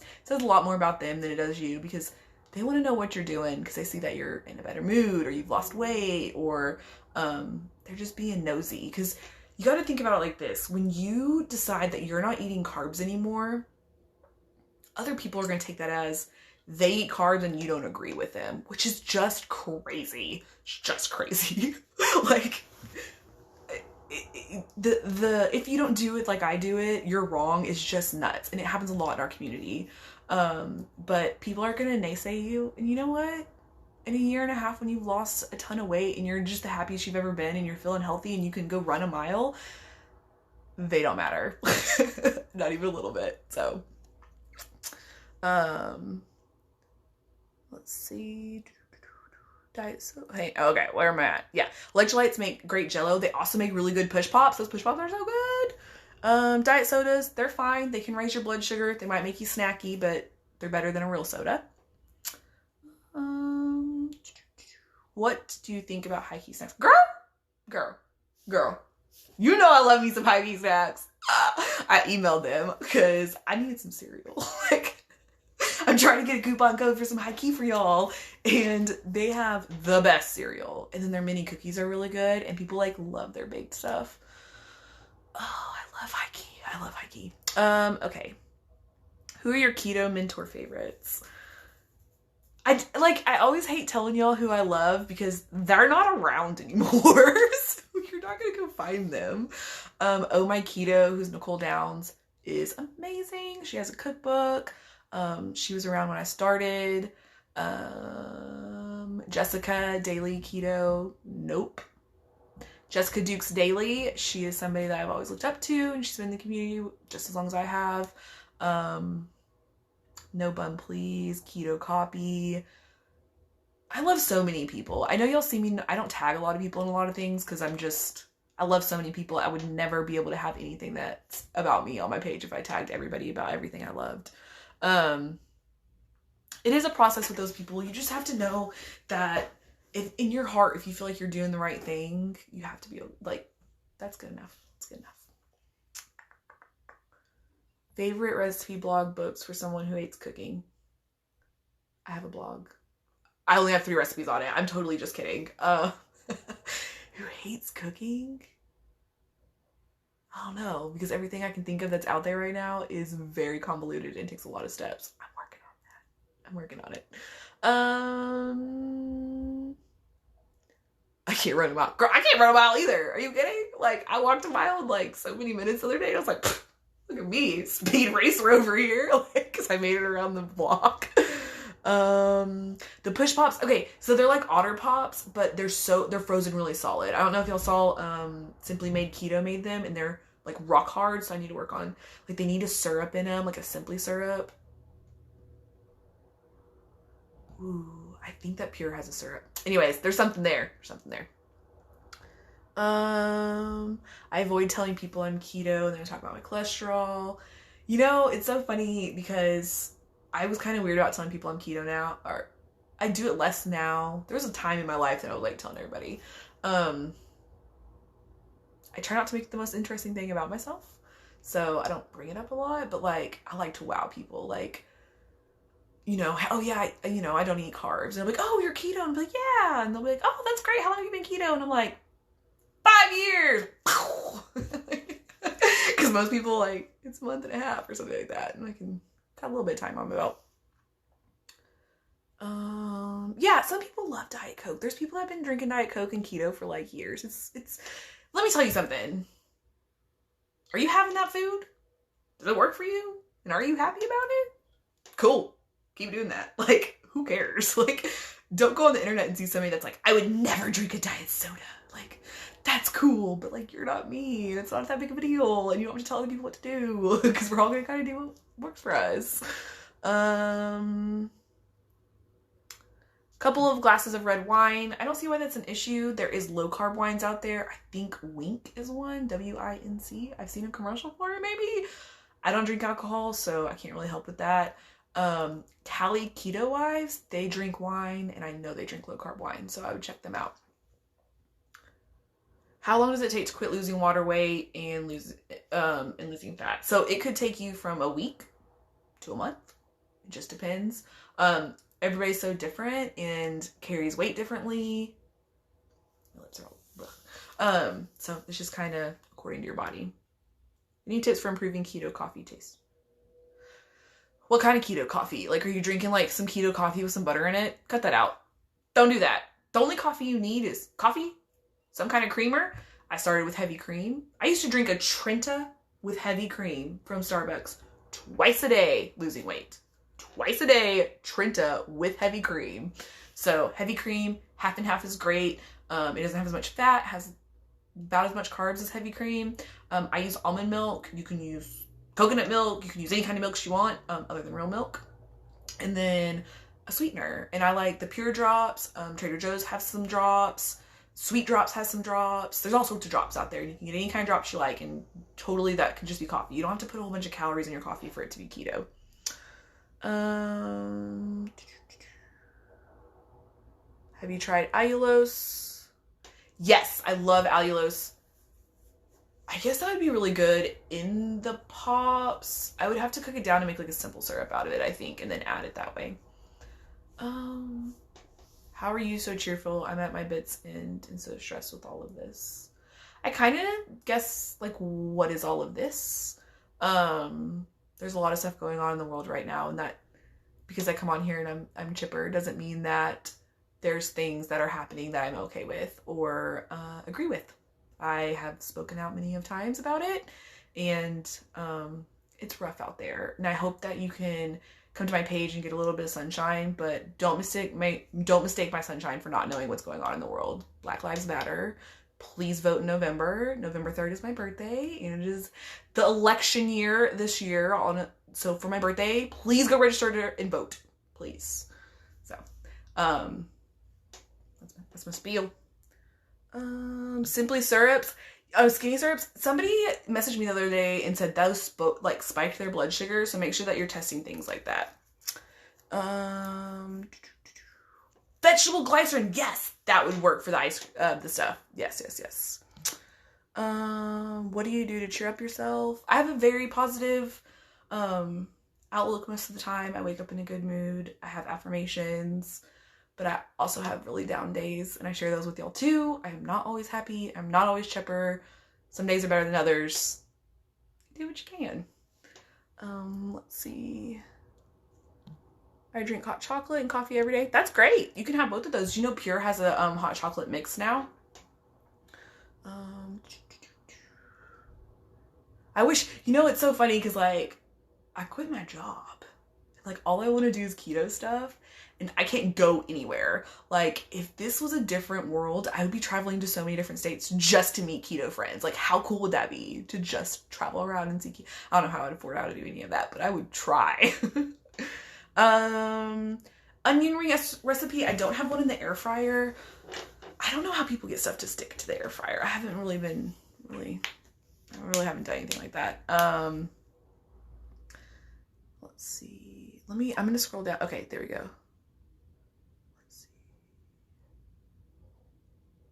Speaker 1: it says a lot more about them than it does you, because they want to know what you're doing because they see that you're in a better mood or you've lost weight, or they're just being nosy. Because you got to think about it like this: when you decide that you're not eating carbs anymore, other people are going to take that as they eat carbs and you don't agree with them, which is just crazy. It's just crazy. Like, if you don't do it like I do it, you're wrong. It's just nuts. And it happens a lot in our community. But people are going to naysay you. And you know what? In a year and a half, when you've lost a ton of weight and you're just the happiest you've ever been and you're feeling healthy and you can go run a mile, they don't matter. Not even a little bit. So, let's see. Diet soda. Hey, okay, where am I at? Yeah, electrolytes make great Jell-O. They also make really good push pops. Those push pops are so good. Diet sodas, they're fine. They can raise your blood sugar. They might make you snacky, but they're better than a real soda. What do you think about high key snacks? Girl. You know I love me some high key snacks. I emailed them because I needed some cereal. Like, I'm trying to get a coupon code for some high key for y'all, and they have the best cereal. And then their mini cookies are really good, and people, like, love their baked stuff. Oh, I love high key. Okay. Who are your keto mentor favorites? I always hate telling y'all who I love because they're not around anymore. So you're not gonna go find them. Oh My Keto, who's Nicole Downs, is amazing. She has a cookbook. She was around when I started. Jessica Daily Keto. Nope. Jessica Dukes Daily. She is somebody that I've always looked up to, and she's been in the community just as long as I have. No Bun Please, Keto Copy. I love so many people. I know y'all see me, I don't tag a lot of people in a lot of things because I love so many people. I would never be able to have anything that's about me on my page if I tagged everybody about everything I loved. It is a process with those people. You just have to know that if in your heart, if you feel like you're doing the right thing, you have to be like, that's good enough. It's good enough. Favorite recipe blog books for someone who hates cooking. I have a blog. I only have 3 recipes on it. I'm totally just kidding. Who hates cooking? I don't know, because everything I can think of that's out there right now is very convoluted and takes a lot of steps. I'm working on it. I can't run a mile. Girl, I can't run a mile either. Are you kidding? Like, I walked a mile in like so many minutes the other day, and I was like, look at me, speed racer over here, like, because I made it around the block. The push pops. Okay, so they're like Otter Pops, but they're frozen really solid. I don't know if y'all saw Simply Made Keto made them, and they're like rock hard, so I need to work on, like, they need a syrup in them, like a Simply syrup. Ooh, I think that Pure has a syrup. Anyways, there's something there. I avoid telling people I'm keto and then I talk about my cholesterol. You know, it's so funny because I was kind of weird about telling people I'm keto now, or I do it less now. There was a time in my life that I was like telling everybody. I try not to make it the most interesting thing about myself, so I don't bring it up a lot, but like, I like to wow people, like, you know, oh yeah, I don't eat carbs. And I'm like, oh, you're keto? And I'm like, yeah. And they'll be like, oh, that's great. How long have you been keto? And I'm like, 5 years. Because most people, like, it's a month and a half or something like that. And I can got a little bit of time on my belt. Yeah, some people love Diet Coke. There's people that have been drinking Diet Coke and keto for like years. It's let me tell you something. Are you having that food? Does it work for you? And are you happy about it? Cool. Keep doing that. Like, who cares? Like, don't go on the internet and see somebody that's like, I would never drink a diet soda. Like, that's cool, but like, you're not me. It's not that big of a deal, and you don't have to tell other people what to do, because we're all gonna kind of do what works for us. Couple of glasses of red wine. I don't see why that's an issue. There is low carb wines out there. I think Wink is one, W-I-N-C. I've seen a commercial for it, maybe. I don't drink alcohol, so I can't really help with that. Cali Keto Wives, they drink wine, and I know they drink low carb wine, so I would check them out. How long does it take to quit losing water weight and losing fat? So it could take you from a week to a month. It just depends. Everybody's so different and carries weight differently. My lips are all so it's just kind of according to your body. Any tips for improving keto coffee taste? What kind of keto coffee? Like, are you drinking like some keto coffee with some butter in it? Cut that out. Don't do that. The only coffee you need is coffee, some kind of creamer. I started with heavy cream. I used to drink a Trenta with heavy cream from Starbucks twice a day, losing weight. Twice a day, Trenta with heavy cream. So heavy cream, half and half is great. It doesn't have as much fat, has about as much carbs as heavy cream. I use almond milk. You can use coconut milk. You can use any kind of milk you want, other than real milk. And then a sweetener. And I like the Pure Drops. Trader Joe's has some drops. Sweet Drops has some drops. There's all sorts of drops out there. You can get any kind of drops you like, and totally that can just be coffee. You don't have to put a whole bunch of calories in your coffee for it to be keto. Have you tried allulose? Yes, I love allulose. I guess that would be really good in the pops. I would have to cook it down and make like a simple syrup out of it, I think, and then add it that way. How are you so cheerful? I'm at my bit's end and so stressed with all of this. I kind of guess, like, what is all of this? There's a lot of stuff going on in the world right now, and that because I come on here and I'm chipper doesn't mean that there's things that are happening that I'm okay with or agree with. I have spoken out many of times about it, and it's rough out there. And I hope that you can come to my page and get a little bit of sunshine, but don't mistake my sunshine for not knowing what's going on in the world. Black Lives Matter. Please vote in November. November 3rd is my birthday, and it is the election year this year. So for my birthday, please go register and vote, please. So, that's my spiel. Simply syrups. Skinny syrups. Somebody messaged me the other day and said those spiked their blood sugar, so make sure that you're testing things like that. Vegetable glycerin. Yes, that would work for the stuff. Yes. What do you do to cheer up yourself? I have a very positive outlook most of the time. I wake up in a good mood. I have affirmations. But I also have really down days, and I share those with y'all too. I am not always happy. I'm not always chipper. Some days are better than others. Do what you can. Let's see. I drink hot chocolate and coffee every day. That's great. You can have both of those. You know Pure has a hot chocolate mix now? I wish, you know, it's so funny because like I quit my job. Like all I want to do is keto stuff and I can't go anywhere. Like if this was a different world, I would be traveling to so many different states just to meet keto friends. Like how cool would that be to just travel around and see keto? I don't know how I'd afford how to do any of that, but I would try. Onion ring recipe. I don't have one in the air fryer. I don't know how people get stuff to stick to the air fryer. I haven't really haven't done anything like that. Let's see. I'm going to scroll down. Okay, there we go. Let's see.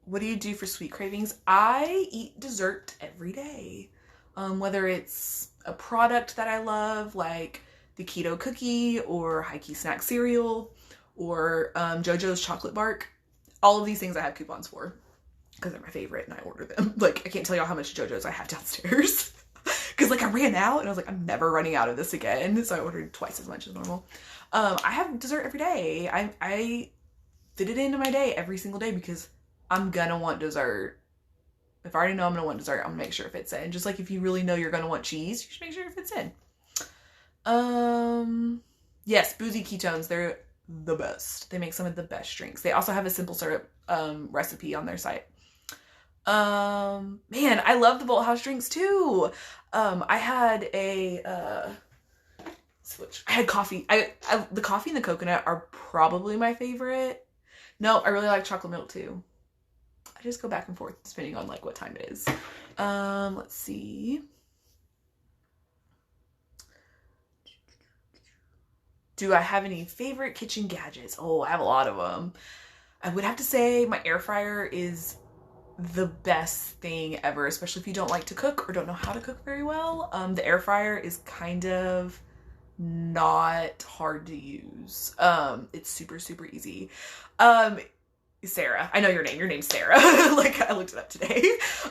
Speaker 1: What do you do for sweet cravings? I eat dessert every day. Whether it's a product that I love, like the keto cookie or high key snack cereal or JoJo's chocolate bark. All of these things I have coupons for because they're my favorite and I order them. Like I can't tell y'all how much JoJo's I have downstairs because like I ran out and I was like, I'm never running out of this again. So I ordered twice as much as normal. I have dessert every day. I fit it into my day every single day because I'm gonna want dessert. If I already know I'm gonna want dessert, I'm gonna make sure it fits in. Just like if you really know you're gonna want cheese, you should make sure it fits in. Yes, boozy ketones, they're the best. They make some of the best drinks. They also have a simple syrup recipe on their site. Man, I love the Bolthouse drinks too. I had a switch. I had coffee. The coffee and the coconut are probably my favorite. No, I really like chocolate milk too. I just go back and forth depending on like what time it is. Let's see. Do I have any favorite kitchen gadgets? Oh, I have a lot of them. I would have to say my air fryer is the best thing ever, especially if you don't like to cook or don't know how to cook very well. The air fryer is kind of not hard to use. It's super, super easy. Sarah, I know your name. Your name's Sarah. Like I looked it up today.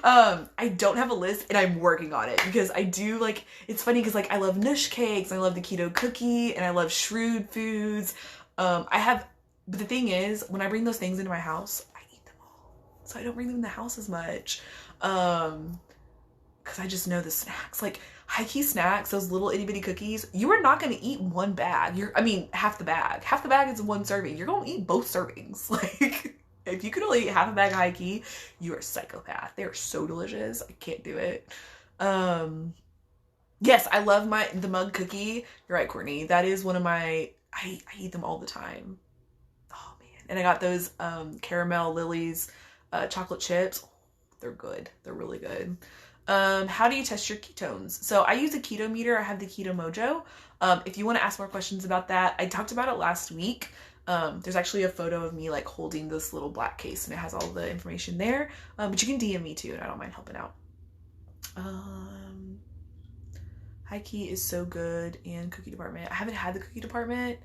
Speaker 1: I don't have a list and I'm working on it because I do like, it's funny because like I love Nush cakes, I love the keto cookie, and I love Shrewd foods. But the thing is, when I bring those things into my house, I eat them all. So I don't bring them in the house as much. Because I just know the snacks. Like high key snacks, those little itty bitty cookies, you are not going to eat one bag. Half the bag. Half the bag is one serving. You're going to eat both servings. Like, if you could only eat half a bag of high key, you are a psychopath. They are so delicious. I can't do it. Yes, I love the mug cookie. You're right, Courtney. That is one of my, I eat them all the time. Oh man. And I got those Caramel Lily's chocolate chips. Oh, they're good. They're really good. How do you test your ketones? So I use a keto meter. I have the Keto Mojo. If you want to ask more questions about that, I talked about it last week. There's actually a photo of me like holding this little black case and it has all the information there. But you can DM me too and I don't mind helping out. High key is so good and cookie department. I haven't had the cookie department,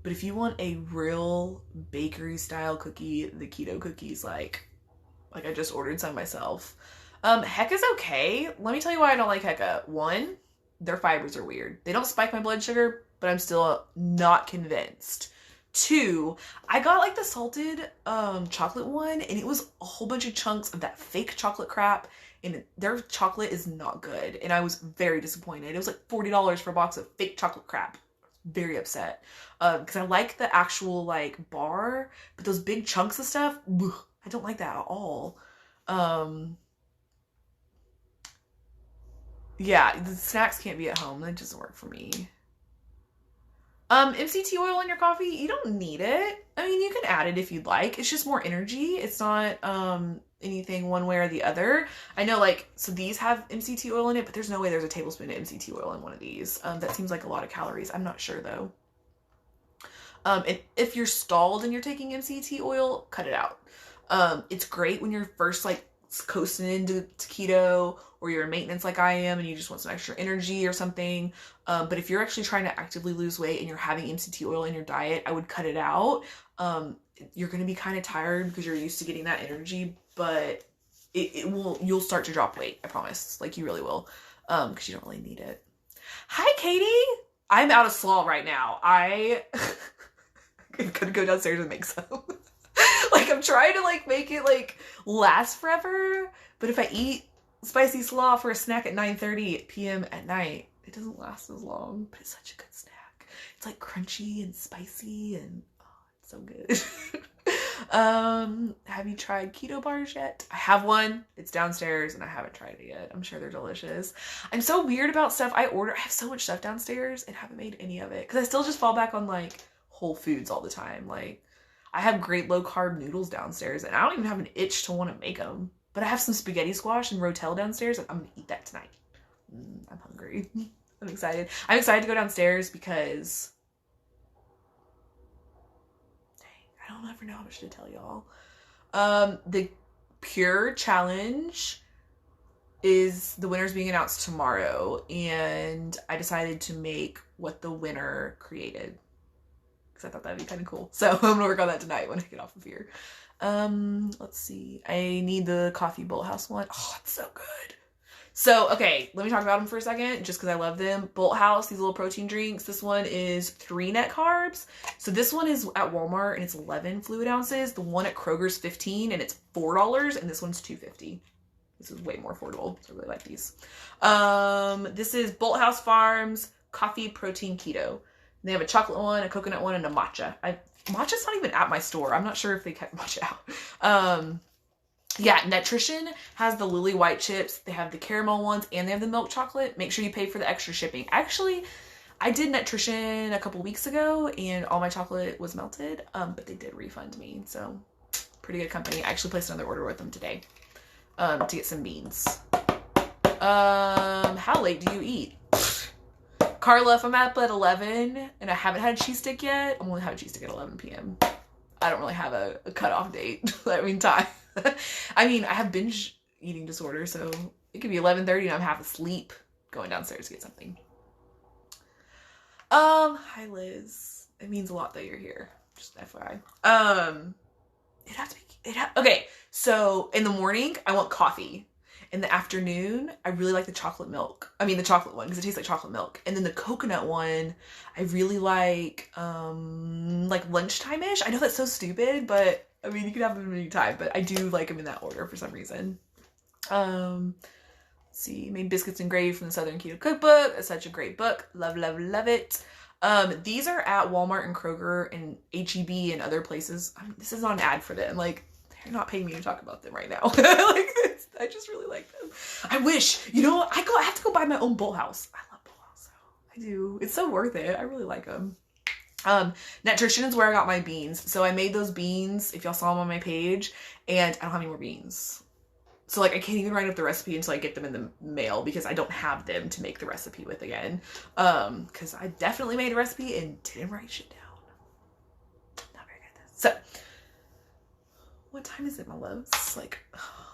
Speaker 1: but if you want a real bakery style cookie, the keto cookies, like I just ordered some myself. Hecka's okay. Let me tell you why I don't like Hecka. One, their fibers are weird. They don't spike my blood sugar, but I'm still not convinced. Two, I got like the salted chocolate one and it was a whole bunch of chunks of that fake chocolate crap and their chocolate is not good and I was very disappointed. It was like $40 for a box of fake chocolate crap. Very upset because I like the actual like bar, but those big chunks of stuff, I don't like that at all. Yeah, the snacks can't be at home. That doesn't work for me. MCT oil in your coffee, you don't need it. I mean, you can add it if you'd like. It's just more energy. It's not anything one way or the other. I know so these have MCT oil in it, but there's no way there's a tablespoon of MCT oil in one of these. That seems like a lot of calories. I'm not sure though. And if you're stalled and you're taking MCT oil, cut it out. It's great when you're first coasting into keto or you're in maintenance like I am and you just want some extra energy or something. But if you're actually trying to actively lose weight and you're having MCT oil in your diet, I would cut it out. You're going to be kind of tired because you're used to getting that energy, but you'll start to drop weight. I promise. Like, you really will. Because you don't really need it. Hi, Katie. I'm out of slaw right now. I'm gonna go downstairs and make some. Like, I'm trying to, like, make it, like, last forever. But if I eat spicy slaw for a snack at 9:30 p.m. at night, it doesn't last as long. But it's such a good snack. It's, like, crunchy and spicy and, oh, it's so good. Have you tried keto bars yet? I have one. It's downstairs and I haven't tried it yet. I'm sure they're delicious. I'm so weird about stuff I order. I have so much stuff downstairs and haven't made any of it because I still just fall back on like Whole Foods all the time. Like, I have great low carb noodles downstairs and I don't even have an itch to want to make them. But I have some spaghetti squash and rotel downstairs and I'm gonna eat that tonight. I'm hungry. I'm excited. I'm excited to go downstairs because I don't ever know how much to tell y'all. The Pure Challenge is, the winner's being announced tomorrow, and I decided to make what the winner created because I thought that'd be kind of cool. So I'm gonna work on that tonight when I get off of here. Let's see. I need the coffee Bolt House one. Oh, it's so good. So, okay, let me talk about them for a second, just because I love them. Bolt House, these little protein drinks. This one is 3 net carbs. So this one is at Walmart, and it's 11 fluid ounces. The one at Kroger's 15, and it's $4, and this one's $2.50. This is way more affordable, so I really like these. This is Bolt House Farms Coffee Protein Keto. They have a chocolate one, a coconut one, and a matcha. Matcha's not even at my store. I'm not sure if they kept matcha out. Yeah, Nutrition has the Lily White chips. They have the caramel ones and they have the milk chocolate. Make sure you pay for the extra shipping. Actually, I did Nutrition a couple weeks ago and all my chocolate was melted, but they did refund me. So pretty good company. I actually placed another order with them today to get some beans. How late do you eat? Carla, if I'm up at 11 and I haven't had a cheese stick yet, I'm only having a cheese stick at 11 p.m. I don't really have a cutoff date. I mean, time. I mean, I have binge eating disorder, so it could be 11:30 and I'm half asleep going downstairs to get something. Hi Liz. It means a lot that you're here. Just FYI. Okay, so in the morning, I want coffee. In the afternoon, I really like the chocolate milk. I mean, the chocolate one, because it tastes like chocolate milk. And then the coconut one, I really like lunchtime-ish. I know that's so stupid, but I mean, you can have them any time, but I do like them in that order for some reason. Let's see, made biscuits and gravy from the Southern Keto Cookbook. It's such a great book. Love, love, love it. These are at Walmart and Kroger and HEB and other places. I mean, this is not an ad for them. Like, they're not paying me to talk about them right now. I just really like them. I wish, I have to go buy my own Bolt House. I love Bolt House, so I do. It's so worth it. I really like them. Nutrition is where I got my beans. So I made those beans, if y'all saw them on my page, and I don't have any more beans. So like I can't even write up the recipe until I get them in the mail because I don't have them to make the recipe with again. Because I definitely made a recipe and didn't write shit down. Not very good at this. So what time is it, my loves? Like,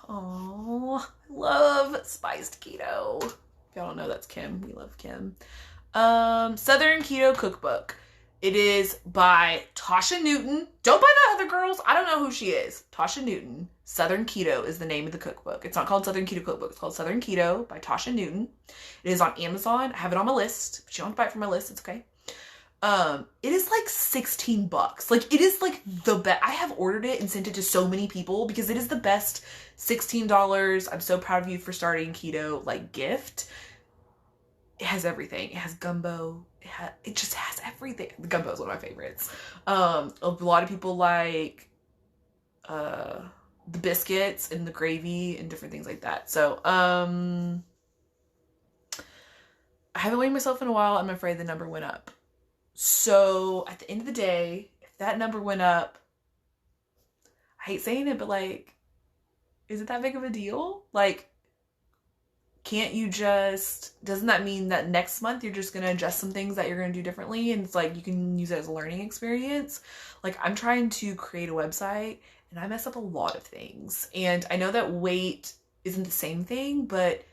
Speaker 1: oh, I love spiced keto. If y'all don't know, that's Kim. We love Kim. Southern Keto Cookbook. It is by Tasha Newton. Don't buy that other girls. I don't know who she is. Tasha Newton. Southern Keto is the name of the cookbook. It's not called Southern Keto Cookbook. It's called Southern Keto by Tasha Newton. It is on Amazon. I have it on my list. If you don't want to buy it from my list, it's okay. It is like $16. Like, it is like the best. I have ordered it and sent it to so many people because it is the best $16. I'm so proud of you for starting keto, like, gift. It has everything. It has gumbo. It just has everything. The gumbo is one of my favorites. A lot of people like the biscuits and the gravy and different things like that. So I haven't weighed myself in a while. I'm afraid the number went up. So at the end of the day, if that number went up, I hate saying it, but like, is it that big of a deal? Like, can't you doesn't that mean that next month you're just going to adjust some things that you're going to do differently? And it's like, you can use it as a learning experience. Like, I'm trying to create a website and I mess up a lot of things. And I know that weight isn't the same thing, but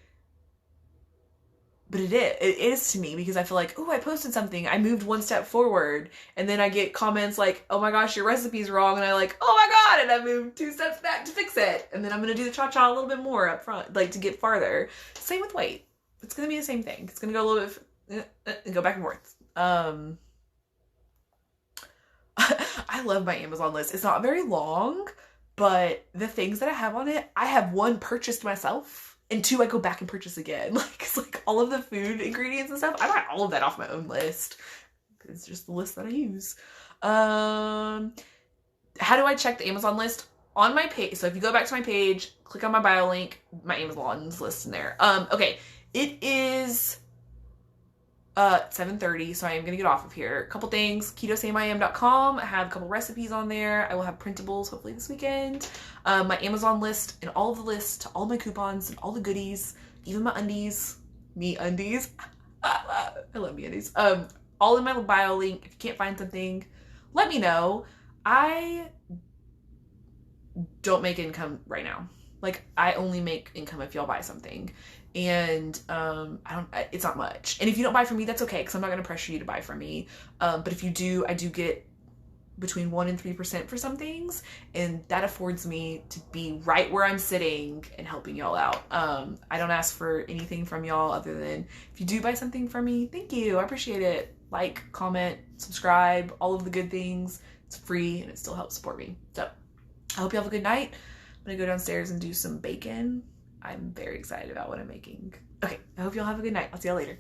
Speaker 1: But it is to me, because I feel like, oh, I posted something, I moved one step forward, and then I get comments like, oh my gosh, your recipe's wrong, and I like, oh my god, and I moved 2 steps back to fix it, and then I'm gonna do the cha-cha a little bit more up front, like to get farther. Same with weight. It's gonna be the same thing. It's gonna go a little bit and go back and forth. I love my Amazon list. It's not very long, but the things that I have on it, I have 1 purchased myself, and 2 I go back and purchase again. Like, it's like all of the food ingredients and stuff, I buy all of that off my own list. It's just the list that I use. How do I check the Amazon list? On my page. So if you go back to my page, click on my bio link, my Amazon's list in there. Okay, it is 7:30, so I am gonna get off of here. A couple things: ketosamiam.com. I have a couple recipes on there. I will have printables hopefully this weekend. My Amazon list and all of the lists, all my coupons and all the goodies, even my undies, me undies. I love me undies. All in my bio link. If you can't find something, let me know. I don't make income right now. Like, I only make income if y'all buy something. And it's not much. And if you don't buy from me, that's okay, because I'm not going to pressure you to buy from me. But if you do, I do get between 1% and 3% for some things, and that affords me to be right where I'm sitting and helping y'all out. I don't ask for anything from y'all other than, if you do buy something from me, thank you, I appreciate it. Like, comment, subscribe, all of the good things. It's free and it still helps support me. So I hope you have a good night. I'm gonna go downstairs and do some bacon. I'm very excited about what I'm making. Okay, I hope y'all have a good night. I'll see y'all later.